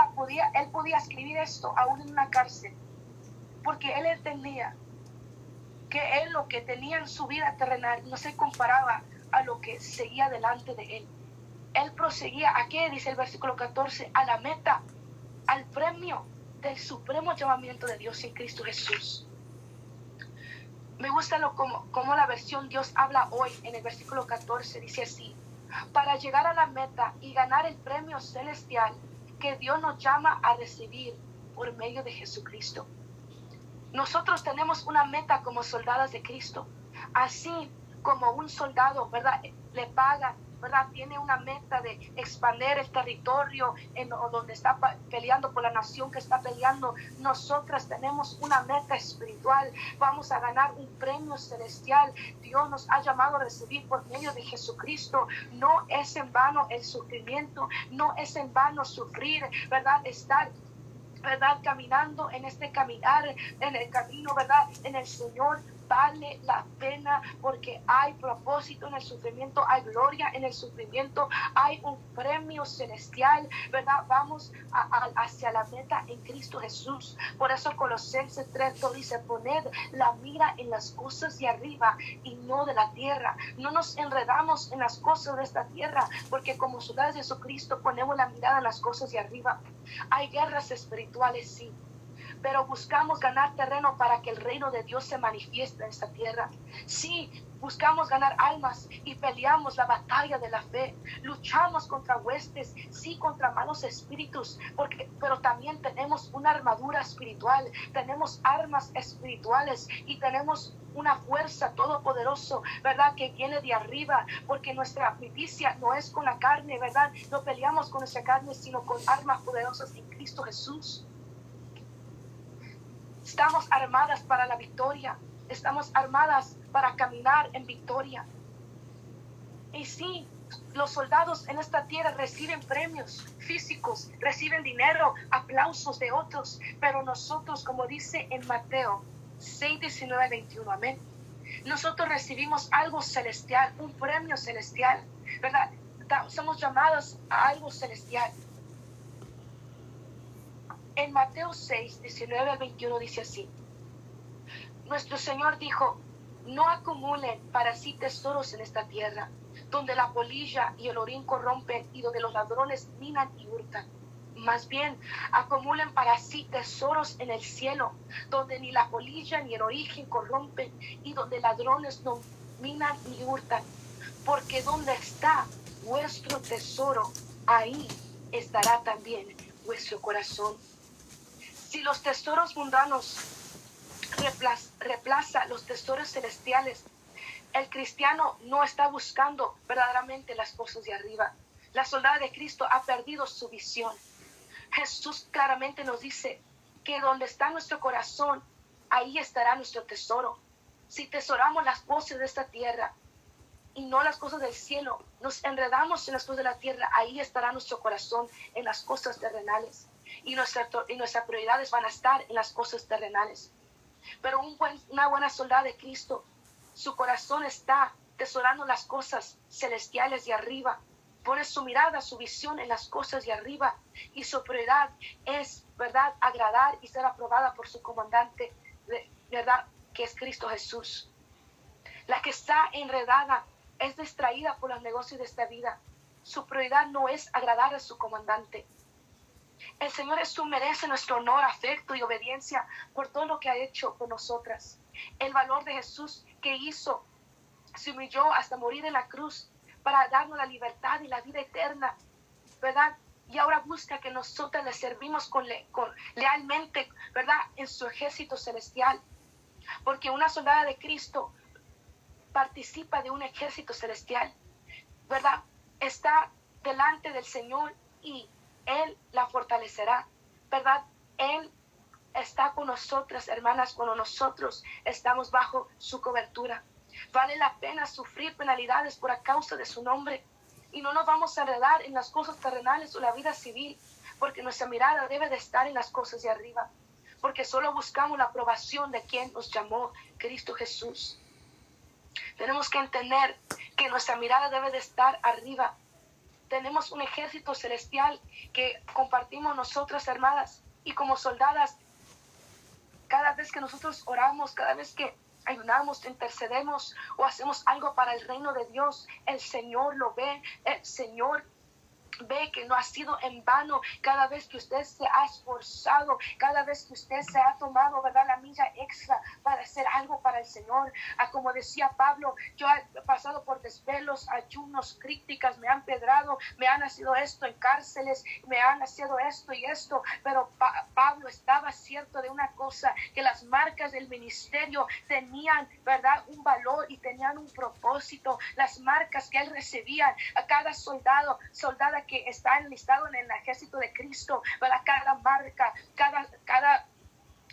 podía escribir esto aún en una cárcel, porque él entendía que él lo que tenía en su vida terrenal no se comparaba a lo que seguía delante de él. Él proseguía, ¿a qué? Dice el versículo 14, a la meta, al premio del supremo llamamiento de Dios en Cristo Jesús. Me gusta como la versión Dios habla hoy en el versículo 14, dice así: para llegar a la meta y ganar el premio celestial que Dios nos llama a recibir por medio de Jesucristo. Nosotros tenemos una meta como soldadas de Cristo, así como un soldado, ¿verdad?, le paga, ¿verdad?, tiene una meta de expandir el territorio donde está peleando, por la nación que está peleando. Nosotras tenemos una meta espiritual, vamos a ganar un premio celestial. Dios nos ha llamado a recibir por medio de Jesucristo. No es en vano el sufrimiento, no es en vano sufrir, ¿verdad?, estar, ¿verdad?, caminando en este caminar, en el camino, ¿verdad?, en el Señor. Vale la pena, porque hay propósito en el sufrimiento, hay gloria en el sufrimiento, hay un premio celestial, ¿verdad? Vamos hacia la meta en Cristo Jesús. Por eso Colosenses 3:2 dice: poned la mira en las cosas de arriba y no de la tierra. No nos enredamos en las cosas de esta tierra, porque como soldados de Jesucristo ponemos la mirada en las cosas de arriba. Hay guerras espirituales, sí, pero buscamos ganar terreno para que el reino de Dios se manifieste en esta tierra. Sí, buscamos ganar almas y peleamos la batalla de la fe. Luchamos contra huestes, sí, contra malos espíritus, pero también tenemos una armadura espiritual, tenemos armas espirituales y tenemos una fuerza todopoderoso, ¿verdad? Que viene de arriba, porque nuestra milicia no es con la carne, ¿verdad? No peleamos con nuestra carne, sino con armas poderosas en Cristo Jesús. Estamos armadas para la victoria. Estamos armadas para caminar en victoria. Y sí, los soldados en esta tierra reciben premios físicos, reciben dinero, aplausos de otros, pero nosotros, como dice en Mateo 6, 19, 21, amén, nosotros recibimos algo celestial, un premio celestial, ¿verdad? Somos llamados a algo celestial. En Mateo 6, 19 al 21 dice así: nuestro Señor dijo, no acumulen para sí tesoros en esta tierra, donde la polilla y el orín corrompen y donde los ladrones minan y hurtan. Más bien, acumulen para sí tesoros en el cielo, donde ni la polilla ni el origen corrompen y donde ladrones no minan ni hurtan. Porque donde está vuestro tesoro, ahí estará también vuestro corazón. Si los tesoros mundanos reemplaza los tesoros celestiales, el cristiano no está buscando verdaderamente las cosas de arriba. La soldada de Cristo ha perdido su visión. Jesús claramente nos dice que donde está nuestro corazón, ahí estará nuestro tesoro. Si tesoramos las cosas de esta tierra y no las cosas del cielo, nos enredamos en las cosas de la tierra, ahí estará nuestro corazón, en las cosas terrenales. Y nuestras prioridades van a estar en las cosas terrenales. Pero una buena soldada de Cristo, su corazón está tesorando las cosas celestiales de arriba. Pone su mirada, su visión en las cosas de arriba. Y su prioridad es, ¿verdad?, agradar y ser aprobada por su comandante, ¿verdad?, que es Cristo Jesús. La que está enredada es distraída por los negocios de esta vida. Su prioridad no es agradar a su comandante. El Señor Jesús merece nuestro honor, afecto y obediencia por todo lo que ha hecho por nosotras. El valor de Jesús que hizo, se humilló hasta morir en la cruz para darnos la libertad y la vida eterna, ¿verdad? Y ahora busca que nosotros le servimos lealmente, ¿verdad?, en su ejército celestial. Porque una soldada de Cristo participa de un ejército celestial, ¿verdad? Está delante del Señor y Él la fortalecerá, ¿verdad? Él está con nosotras, hermanas, cuando nosotros estamos bajo su cobertura. Vale la pena sufrir penalidades por causa de su nombre. Y no nos vamos a enredar en las cosas terrenales o la vida civil, porque nuestra mirada debe de estar en las cosas de arriba. Porque solo buscamos la aprobación de quien nos llamó, Cristo Jesús. Tenemos que entender que nuestra mirada debe de estar arriba. Tenemos un ejército celestial que compartimos nosotras, hermanas, y como soldadas, cada vez que nosotros oramos, cada vez que ayunamos, intercedemos o hacemos algo para el reino de Dios, el Señor lo ve, el Señor ve que no ha sido en vano. Cada vez que usted se ha esforzado, cada vez que usted se ha tomado, ¿verdad?, la milla extra para hacer algo para el Señor. Como decía Pablo, yo he pasado por desvelos, ayunos, críticas, me han pedrado, me han nacido esto en cárceles, me han nacido esto y esto, pero Pablo estaba cierto de una cosa, que las marcas del ministerio tenían, ¿verdad?, un valor y tenían un propósito. Las marcas que él recibía a cada soldada que está enlistado en el ejército de Cristo, para cada marca, cada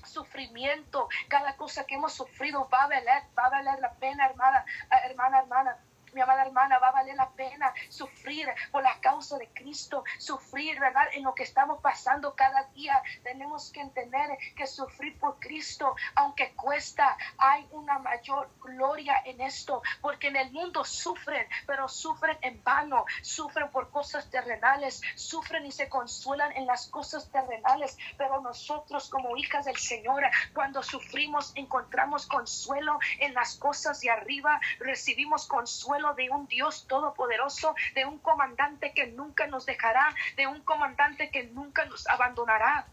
sufrimiento, cada cosa que hemos sufrido va a valer la pena, hermana, mi amada hermana, va a valer la pena sufrir por la causa de Cristo, sufrir, ¿verdad?, en lo que estamos pasando cada día. Tenemos que entender que sufrir por Cristo, aunque cuesta, hay una mayor gloria en esto, porque en el mundo sufren, pero sufren en vano, sufren por cosas terrenales, sufren y se consuelan en las cosas terrenales, pero nosotros como hijas del Señor, cuando sufrimos encontramos consuelo en las cosas de arriba, recibimos consuelo de un Dios todopoderoso, de un comandante que nunca nos dejará, de un comandante que nunca nos abandonará.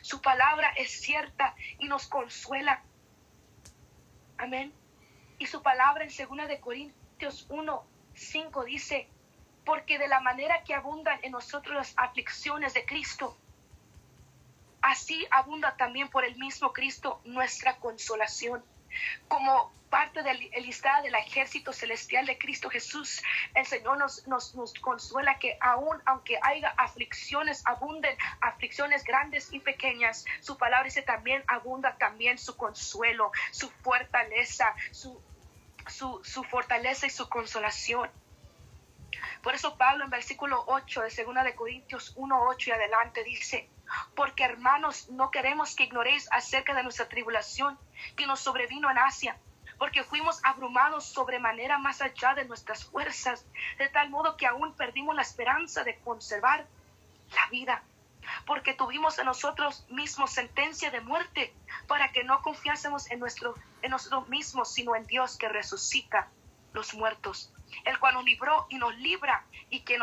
Su palabra es cierta y nos consuela. Amén. Y su palabra en 2 de Corintios 1:5 dice: porque de la manera que abundan en nosotros las aflicciones de Cristo, así abunda también por el mismo Cristo nuestra consolación. Como parte del listado del ejército celestial de Cristo Jesús, el Señor nos consuela que aún aunque haya aflicciones, abunden aflicciones grandes y pequeñas, su palabra dice también abunda también su consuelo, su fortaleza, su fortaleza y su consolación. Por eso Pablo en versículo 8 de 2 de Corintios 1:8 y adelante dice: porque hermanos, no queremos que ignoréis acerca de nuestra tribulación que nos sobrevino en Asia, porque fuimos abrumados sobremanera más allá de nuestras fuerzas, de tal modo que aún perdimos la esperanza de conservar la vida, porque tuvimos en nosotros mismos sentencia de muerte, para que no confiásemos en nosotros mismos, sino en Dios que resucita los muertos, el cual nos libró y nos libra, y que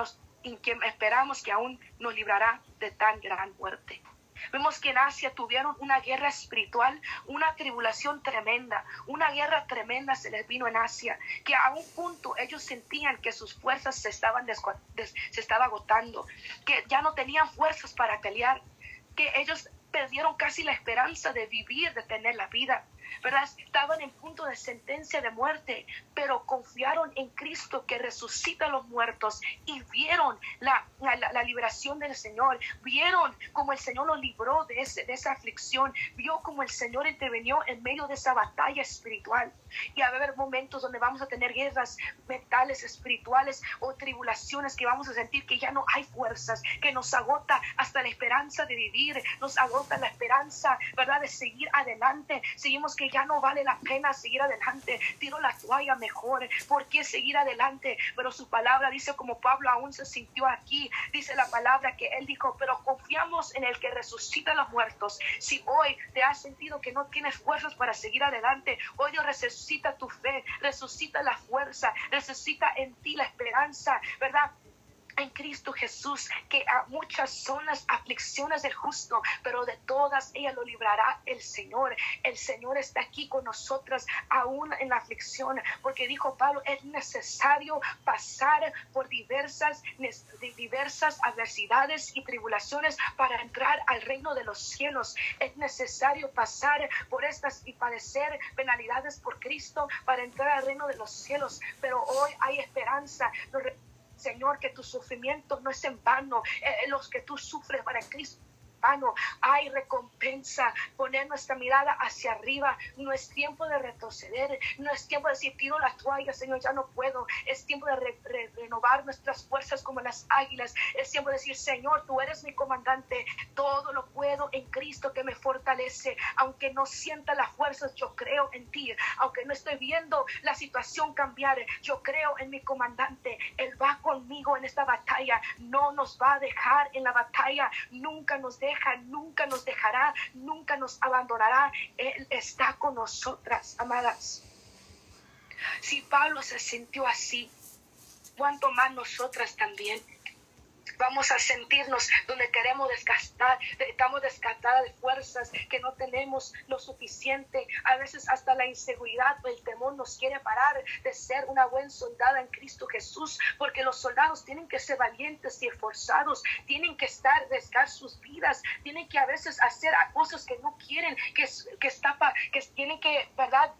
esperamos que aún nos librará de tan gran muerte. Vemos que en Asia tuvieron una guerra espiritual, una tribulación tremenda, una guerra tremenda se les vino en Asia, que a un punto ellos sentían que sus fuerzas se estaban agotando, que ya no tenían fuerzas para pelear, que ellos perdieron casi la esperanza de vivir, de tener la vida, ¿verdad? Estaban en punto de sentencia de muerte, pero confiaron en Cristo que resucita a los muertos y vieron la liberación del Señor, vieron cómo el Señor los libró de esa aflicción, vio cómo el Señor intervenió en medio de esa batalla espiritual. Y va a haber momentos donde vamos a tener guerras mentales, espirituales o tribulaciones que vamos a sentir que ya no hay fuerzas, que nos agota hasta la esperanza de vivir, nos agota la esperanza, ¿verdad?, de seguir adelante. Seguimos que ya no vale la pena seguir adelante, tiro la toalla mejor. ¿Por qué seguir adelante? Pero su palabra dice, como Pablo aún se sintió aquí, dice la palabra que él dijo: pero confiamos en el que resucita a los muertos. Si hoy te has sentido que no tienes fuerzas para seguir adelante, hoy Dios resucita tu fe, resucita la fuerza, resucita en ti la esperanza, ¿verdad?, en Cristo Jesús, que a muchas son las aflicciones del justo, pero de todas ellas lo librará el Señor. El Señor está aquí con nosotras aún en la aflicción, porque dijo Pablo: es necesario pasar por diversas adversidades y tribulaciones para entrar al reino de los cielos. Es necesario pasar por estas y padecer penalidades por Cristo para entrar al reino de los cielos. Pero hoy hay esperanza. Señor, que tu sufrimiento no es en vano, los que tú sufres para Cristo. Hay recompensa. Poner nuestra mirada hacia arriba. No es tiempo de retroceder, no es tiempo de decir: tiro la toalla, Señor, ya no puedo. Es tiempo de renovar nuestras fuerzas como las águilas. Es tiempo de decir: Señor, tú eres mi comandante, todo lo puedo en Cristo que me fortalece. Aunque no sienta las fuerzas, yo creo en ti. Aunque no estoy viendo la situación cambiar, yo creo en mi comandante. Él va conmigo en esta batalla, no nos va a dejar en la batalla, nunca nos deja, nunca nos dejará, nunca nos abandonará. Él está con nosotras, amadas. Si Pablo se sintió así, ¿cuánto más nosotras también? Vamos a sentirnos donde queremos desgastar, estamos desgastadas de fuerzas, que no tenemos lo suficiente. A veces hasta la inseguridad o el temor nos quiere parar de ser una buena soldada en Cristo Jesús, porque los soldados tienen que ser valientes y esforzados, tienen que arriesgar sus vidas, tienen que a veces hacer cosas que no quieren, que tienen que, ¿verdad?,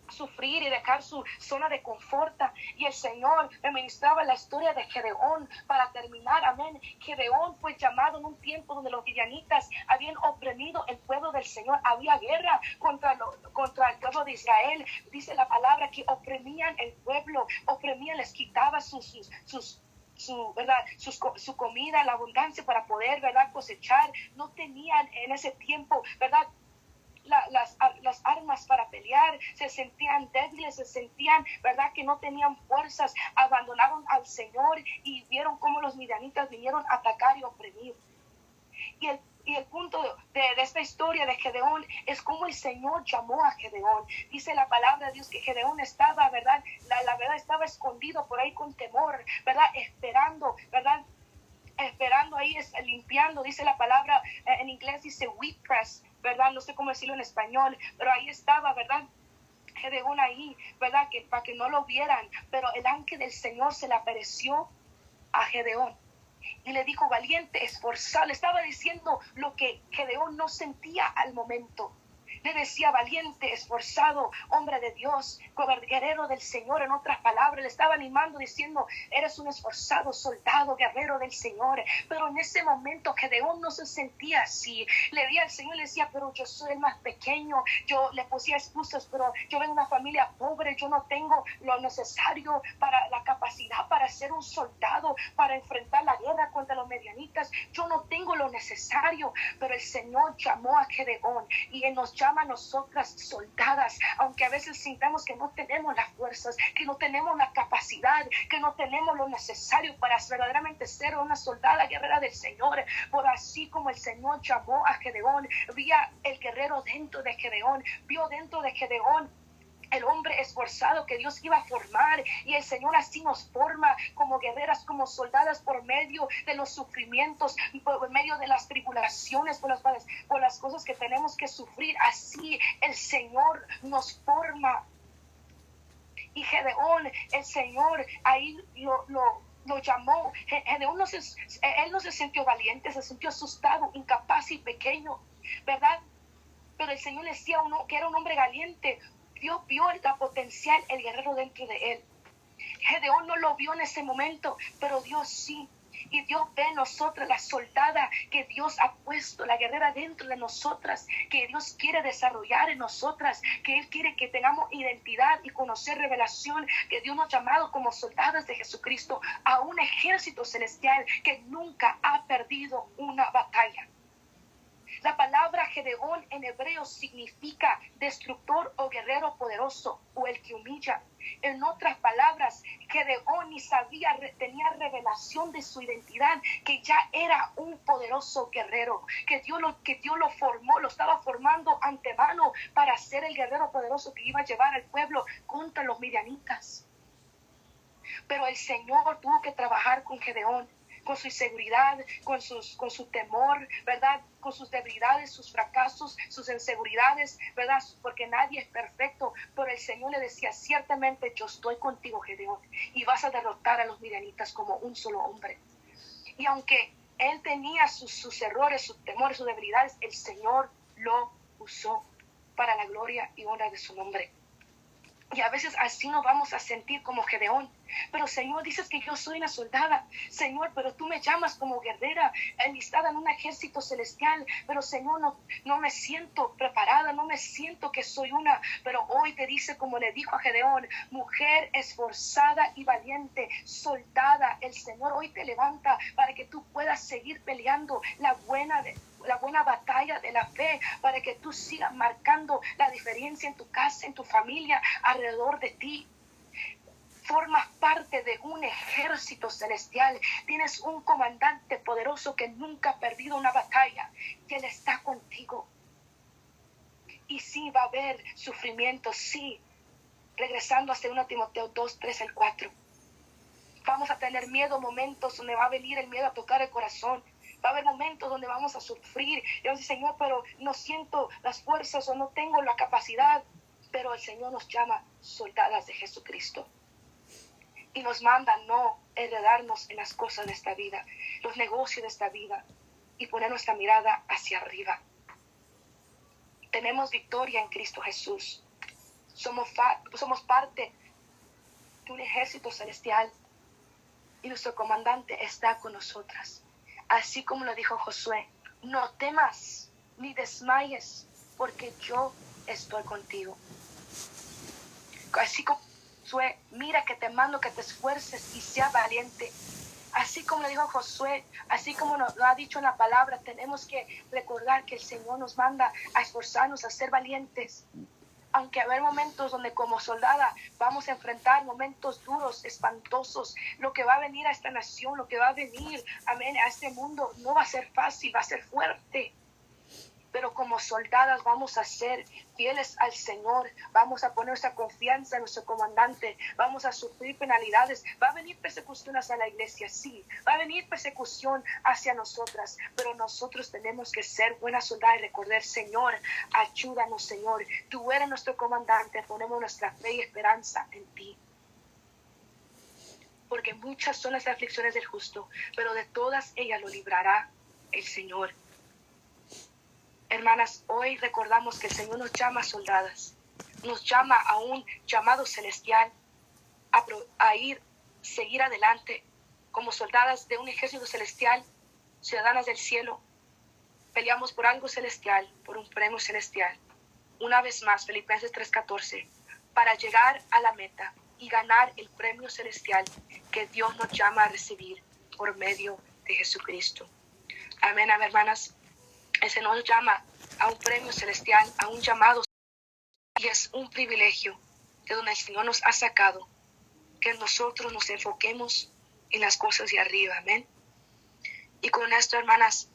sufrir y dejar su zona de confort. Y el Señor me ministraba la historia de Gedeón para terminar. Amén. Gedeón fue llamado en un tiempo donde los midianitas habían oprimido el pueblo del Señor. Había guerra contra el pueblo de Israel. Dice la palabra que oprimían el pueblo, les quitaba su comida, la abundancia para poder, ¿verdad?, cosechar. No tenían en ese tiempo, ¿verdad?, las armas para pelear. Se sentían débiles, se sentían, ¿verdad?, que no tenían fuerzas. Abandonaron al Señor y vieron cómo los midianitas vinieron a atacar y oprimir. Y el punto de esta historia de Gedeón es cómo el Señor llamó a Gedeón. Dice la palabra de Dios que Gedeón estaba, ¿verdad?, la verdad, estaba escondido por ahí con temor, ¿verdad?, esperando, ¿verdad?, esperando ahí, limpiando, dice la palabra, en inglés dice wheat press, ¿verdad? No sé cómo decirlo en español, pero ahí estaba, ¿verdad? Gedeón ahí, ¿verdad? Que para que no lo vieran, pero el ángel del Señor se le apareció a Gedeón y le dijo: valiente, esforzado. Le estaba diciendo lo que Gedeón no sentía al momento. Le decía: valiente, esforzado, hombre de Dios, guerrero del Señor. En otras palabras, le estaba animando diciendo: eres un esforzado soldado, guerrero del Señor. Pero en ese momento Gedeón no se sentía así. Le di al Señor, le decía: pero yo soy el más pequeño. Yo le pusía excusas, pero yo vengo de una familia pobre. Yo no tengo lo necesario para la capacidad para ser un soldado, para enfrentar la guerra contra los medianitas. Yo no tengo lo necesario. Pero el Señor llamó a Gedeón, y Él nos llama a nosotras soldadas, aunque a veces sintamos que no tenemos las fuerzas, que no tenemos la capacidad, que no tenemos lo necesario para verdaderamente ser una soldada guerrera del Señor. Por así como el Señor llamó a Gedeón, vía el guerrero dentro de Gedeón, vio dentro de Gedeón el hombre esforzado que Dios iba a formar, y el Señor así nos forma como guerreras, como soldadas, por medio de los sufrimientos, por medio de las tribulaciones, por las cosas que tenemos que sufrir. Así el Señor nos forma. Y Gedeón, el Señor ahí lo llamó. Gedeón él no se sintió valiente, se sintió asustado, incapaz y pequeño, ¿verdad? Pero el Señor le decía que era un hombre valiente. Dios vio el potencial, el guerrero dentro de él. Gedeón no lo vio en ese momento, pero Dios sí. Y Dios ve en nosotras la soldada que Dios ha puesto, la guerrera dentro de nosotras, que Dios quiere desarrollar en nosotras, que Él quiere que tengamos identidad y conocer revelación, que Dios nos ha llamado como soldadas de Jesucristo a un ejército celestial que nunca ha perdido una batalla. La palabra Gedeón en hebreo significa destructor o guerrero poderoso, o el que humilla. En otras palabras, Gedeón ni tenía revelación de su identidad, que ya era un poderoso guerrero, que Dios lo formó, lo estaba formando antemano para ser el guerrero poderoso que iba a llevar al pueblo contra los midianitas. Pero el Señor tuvo que trabajar con Gedeón, con su inseguridad, con su temor, ¿verdad? Con sus debilidades, sus fracasos, sus inseguridades, ¿verdad? Porque nadie es perfecto. Pero el Señor le decía: ciertamente yo estoy contigo, Gedeón, y vas a derrotar a los midianitas como un solo hombre. Y aunque él tenía sus errores, sus temores, sus debilidades, el Señor lo usó para la gloria y honra de su nombre. Y a veces así nos vamos a sentir como Gedeón. Pero Señor, dices que yo soy una soldada. Señor, pero tú me llamas como guerrera, enlistada en un ejército celestial. Pero Señor, no me siento preparada, no me siento que soy una. Pero hoy te dice, como le dijo a Gedeón: mujer esforzada y valiente, soldada. El Señor hoy te levanta para que tú puedas seguir peleando la buena batalla de la fe, para que tú sigas marcando la diferencia en tu casa, en tu familia, alrededor de ti. Formas parte de un ejército celestial. Tienes un comandante poderoso que nunca ha perdido una batalla, y Él está contigo. Y sí, va a haber sufrimiento, sí. Regresando a 2 Timoteo 2, 3 al 4. Vamos a tener miedo, momentos donde va a venir el miedo a tocar el corazón. Va a haber momentos donde vamos a sufrir. Y vamos a decir: Señor, pero no siento las fuerzas o no tengo la capacidad. Pero el Señor nos llama soldadas de Jesucristo. Y nos manda no enredarnos en las cosas de esta vida, los negocios de esta vida, y poner nuestra mirada hacia arriba. Tenemos victoria en Cristo Jesús. Somos parte de un ejército celestial, y nuestro comandante está con nosotras. Así como lo dijo Josué: no temas ni desmayes, porque yo estoy contigo. Así como Josué: mira que te mando que te esfuerces y sea valiente. Así como le dijo Josué, así como nos lo ha dicho en la palabra, tenemos que recordar que el Señor nos manda a esforzarnos, a ser valientes. Aunque haber momentos donde como soldada vamos a enfrentar momentos duros, espantosos, lo que va a venir a esta nación, lo que va a venir, amén, a este mundo, no va a ser fácil, va a ser fuerte. pero como soldadas vamos a ser fieles al Señor, vamos a poner nuestra confianza en nuestro comandante, vamos a sufrir penalidades, va a venir persecución hacia la iglesia, sí, va a venir persecución hacia nosotras, pero nosotros tenemos que ser buenas soldadas y recordar, Señor, ayúdanos, Señor, tú eres nuestro comandante, ponemos nuestra fe y esperanza en ti. Porque muchas son las aflicciones del justo, pero de todas ellas lo librará el Señor. Hermanas, hoy recordamos que el Señor nos llama soldadas, nos llama a un llamado celestial, a seguir adelante como soldadas de un ejército celestial, ciudadanas del cielo. Peleamos por algo celestial, por un premio celestial. Una vez más, Filipenses 3:14, para llegar a la meta y ganar el premio celestial que Dios nos llama a recibir por medio de Jesucristo. Amén, hermanas. El Señor nos llama a un premio celestial, a un llamado, y es un privilegio de donde el Señor nos ha sacado, que nosotros nos enfoquemos en las cosas de arriba. Amén. Y con esto, hermanas,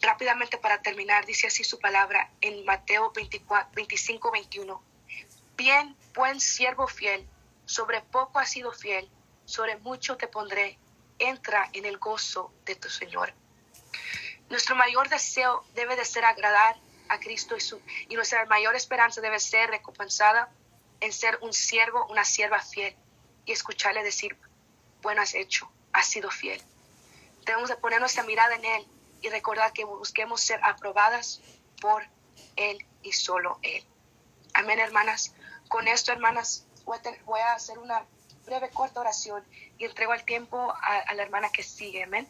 rápidamente para terminar, dice así su palabra en Mateo 25:21. Bien, buen siervo fiel, sobre poco has sido fiel, sobre mucho te pondré, entra en el gozo de tu Señor. Nuestro mayor deseo debe de ser agradar a Cristo y nuestra mayor esperanza debe ser recompensada en ser un siervo, una sierva fiel y escucharle decir, bueno has hecho, has sido fiel. Debemos de poner nuestra mirada en Él y recordar que busquemos ser aprobadas por Él y solo Él. Amén, hermanas. Con esto, hermanas, voy a hacer una breve, corta oración y entrego el tiempo a la hermana que sigue. Amén.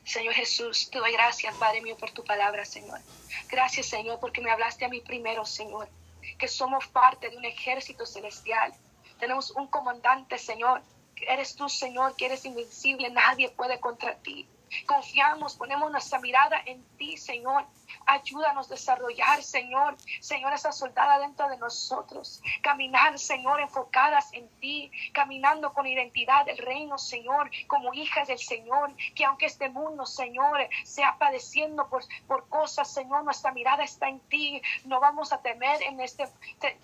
Señor Jesús, te doy gracias, Padre mío, por tu palabra, Señor. Gracias, Señor, porque me hablaste a mí primero, Señor, que somos parte de un ejército celestial. Tenemos un comandante, Señor. Eres tú, Señor, que eres invencible. Nadie puede contra ti. Confiamos, ponemos nuestra mirada en ti, Señor. Ayúdanos a desarrollar, Señor, esa soldada dentro de nosotros. Caminar, Señor, enfocadas en ti, caminando con identidad del reino, Señor, como hijas del Señor, que aunque este mundo, Señor, sea padeciendo por cosas, Señor, nuestra mirada está en ti. No vamos a temer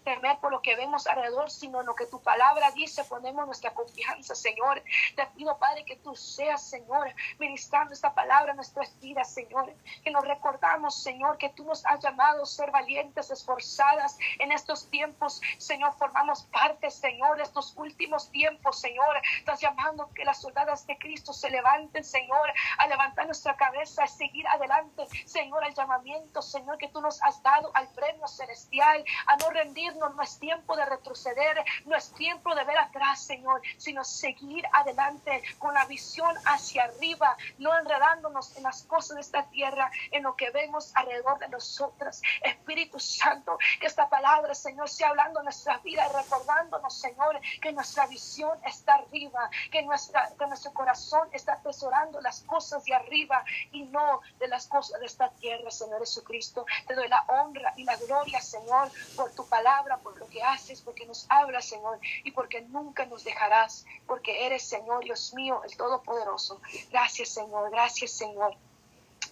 temer por lo que vemos alrededor, sino en lo que tu palabra dice, ponemos nuestra confianza, Señor. Te pido, Padre, que tú seas, Señor, ministrando esta palabra en nuestras vidas, Señor, que nos recordamos, Señor, que tú nos has llamado a ser valientes, esforzadas en estos tiempos, Señor. Formamos parte, Señor, de estos últimos tiempos, Señor. Estás llamando que las soldadas de Cristo se levanten, Señor, a levantar nuestra cabeza, a seguir adelante, Señor, al llamamiento, Señor, que tú nos has dado al premio celestial, a no rendirnos. No es tiempo de retroceder, no es tiempo de ver atrás, Señor, sino seguir adelante con la visión hacia arriba, no enredándonos en las cosas de esta tierra, en lo que vemos alrededor de nosotras. Espíritu Santo, que esta palabra, Señor, sea hablando en nuestra vida y recordándonos, Señor, que nuestra visión está arriba, que nuestro corazón está atesorando las cosas de arriba y no de las cosas de esta tierra, Señor Jesucristo. Te doy la honra y la gloria, Señor, por tu palabra, por lo que haces, porque nos hablas, Señor, y porque nunca nos dejarás, porque eres, Señor, Dios mío, el Todopoderoso. Gracias, Señor, gracias, Señor.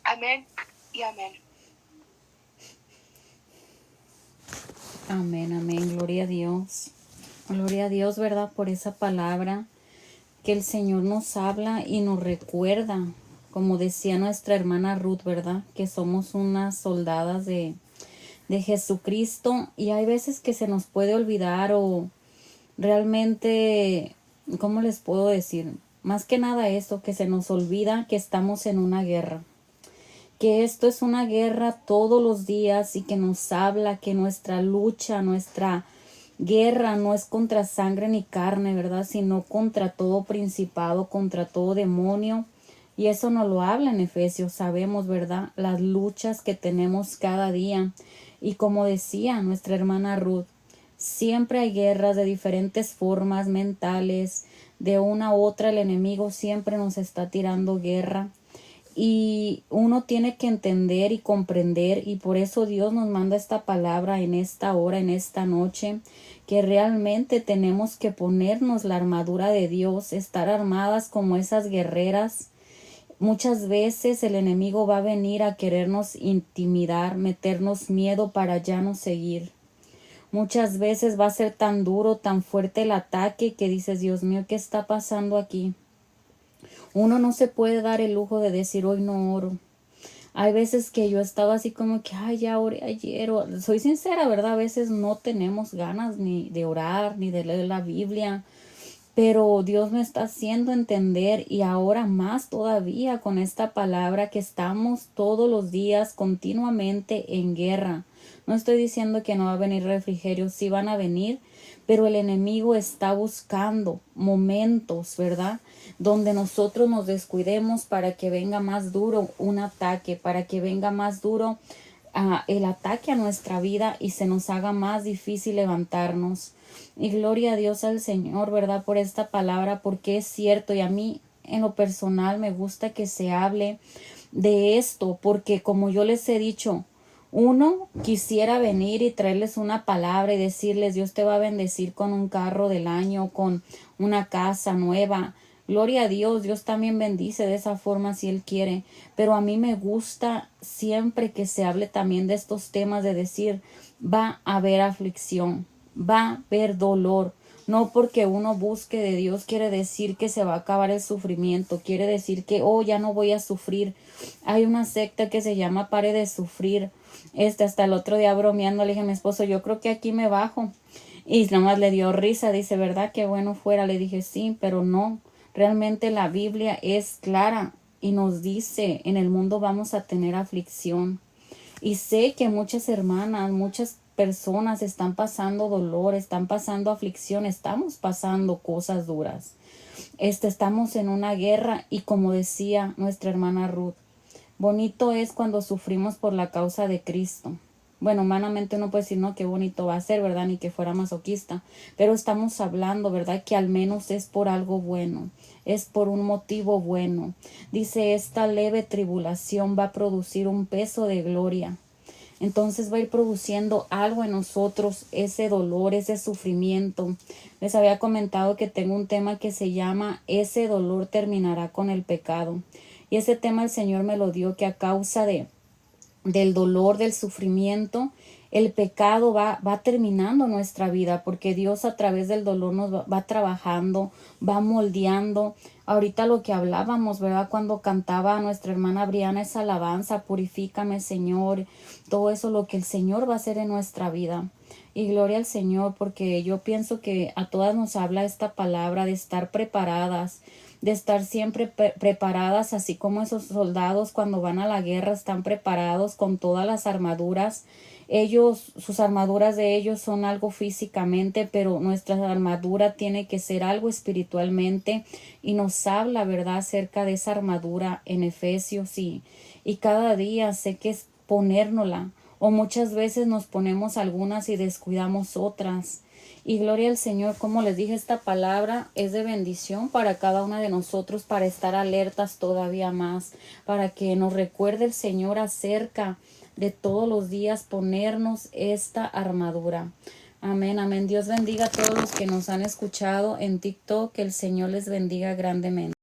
Amén y amén. Amén, amén. Gloria a Dios. Gloria a Dios, ¿verdad? Por esa palabra que el Señor nos habla y nos recuerda, como decía nuestra hermana Ruth, ¿verdad? Que somos unas soldadas de Jesucristo, y hay veces que se nos puede olvidar o realmente, ¿cómo les puedo decir? Más que nada eso, que se nos olvida que estamos en una guerra, que esto es una guerra todos los días y que nos habla que nuestra lucha, nuestra guerra no es contra sangre ni carne, ¿verdad? Sino contra todo principado, contra todo demonio. Y eso nos lo habla en Efesios. Sabemos, ¿verdad? Las luchas que tenemos cada día. Y como decía nuestra hermana Ruth, siempre hay guerras de diferentes formas mentales. De una u otra el enemigo siempre nos está tirando guerra. Y uno tiene que entender y comprender, y por eso Dios nos manda esta palabra en esta hora, en esta noche, que realmente tenemos que ponernos la armadura de Dios, estar armadas como esas guerreras, Muchas veces el enemigo va a venir a querernos intimidar, meternos miedo para ya no seguir. Muchas veces va a ser tan duro, tan fuerte el ataque que dices, Dios mío, ¿qué está pasando aquí? Uno no se puede dar el lujo de decir, hoy no oro. Hay veces que yo estaba así como que, ay, ya oré ayer. Soy sincera, ¿verdad? A veces no tenemos ganas ni de orar, ni de leer la Biblia. Pero Dios me está haciendo entender y ahora más todavía con esta palabra que estamos todos los días continuamente en guerra. No estoy diciendo que no va a venir refrigerio, sí van a venir, pero el enemigo está buscando momentos, ¿verdad? Donde nosotros nos descuidemos para que venga más duro un ataque, para que venga más duro el ataque a nuestra vida y se nos haga más difícil levantarnos. Y gloria a Dios al Señor, ¿verdad? Por esta palabra, porque es cierto y a mí en lo personal me gusta que se hable de esto, porque como yo les he dicho, uno quisiera venir y traerles una palabra y decirles, Dios te va a bendecir con un carro del año, con una casa nueva. Gloria a Dios, Dios también bendice de esa forma si Él quiere. Pero a mí me gusta siempre que se hable también de estos temas de decir, va a haber aflicción, va a haber dolor. No porque uno busque de Dios quiere decir que se va a acabar el sufrimiento, quiere decir que, oh, ya no voy a sufrir. Hay una secta que se llama Pare de Sufrir. Hasta el otro día bromeando le dije a mi esposo, yo creo que aquí me bajo. Y nomás le dio risa, dice, ¿verdad? Qué bueno fuera. Le dije, sí, pero no. Realmente la Biblia es clara y nos dice, en el mundo vamos a tener aflicción. Y sé que muchas hermanas, muchas personas están pasando dolor, están pasando aflicción, estamos pasando cosas duras. Estamos en una guerra y como decía nuestra hermana Ruth, bonito es cuando sufrimos por la causa de Cristo. Bueno, humanamente uno puede decir, no, qué bonito va a ser, ¿verdad? Ni que fuera masoquista. Pero estamos hablando, ¿verdad? Que al menos es por algo bueno, es por un motivo bueno. Dice, esta leve tribulación va a producir un peso de gloria. Entonces va a ir produciendo algo en nosotros, ese dolor, ese sufrimiento. Les había comentado que tengo un tema que se llama ese dolor terminará con el pecado. Y ese tema el Señor me lo dio que a causa del dolor, del sufrimiento, el pecado va terminando nuestra vida, porque Dios a través del dolor nos va trabajando, va moldeando. Ahorita lo que hablábamos, ¿verdad? Cuando cantaba nuestra hermana Briana esa alabanza, purifícame, Señor, todo eso lo que el Señor va a hacer en nuestra vida. Y gloria al Señor, porque yo pienso que a todas nos habla esta palabra de estar preparadas, de estar siempre preparadas, así como esos soldados cuando van a la guerra están preparados con todas las armaduras. Sus armaduras de ellos son algo físicamente, pero nuestra armadura tiene que ser algo espiritualmente y nos habla, ¿verdad?, acerca de esa armadura en Efesios y cada día sé que es ponérnosla o muchas veces nos ponemos algunas y descuidamos otras. Y gloria al Señor, como les dije, esta palabra es de bendición para cada una de nosotros, para estar alertas todavía más, para que nos recuerde el Señor acerca de todos los días ponernos esta armadura. Amén, amén. Dios bendiga a todos los que nos han escuchado en TikTok, que el Señor les bendiga grandemente.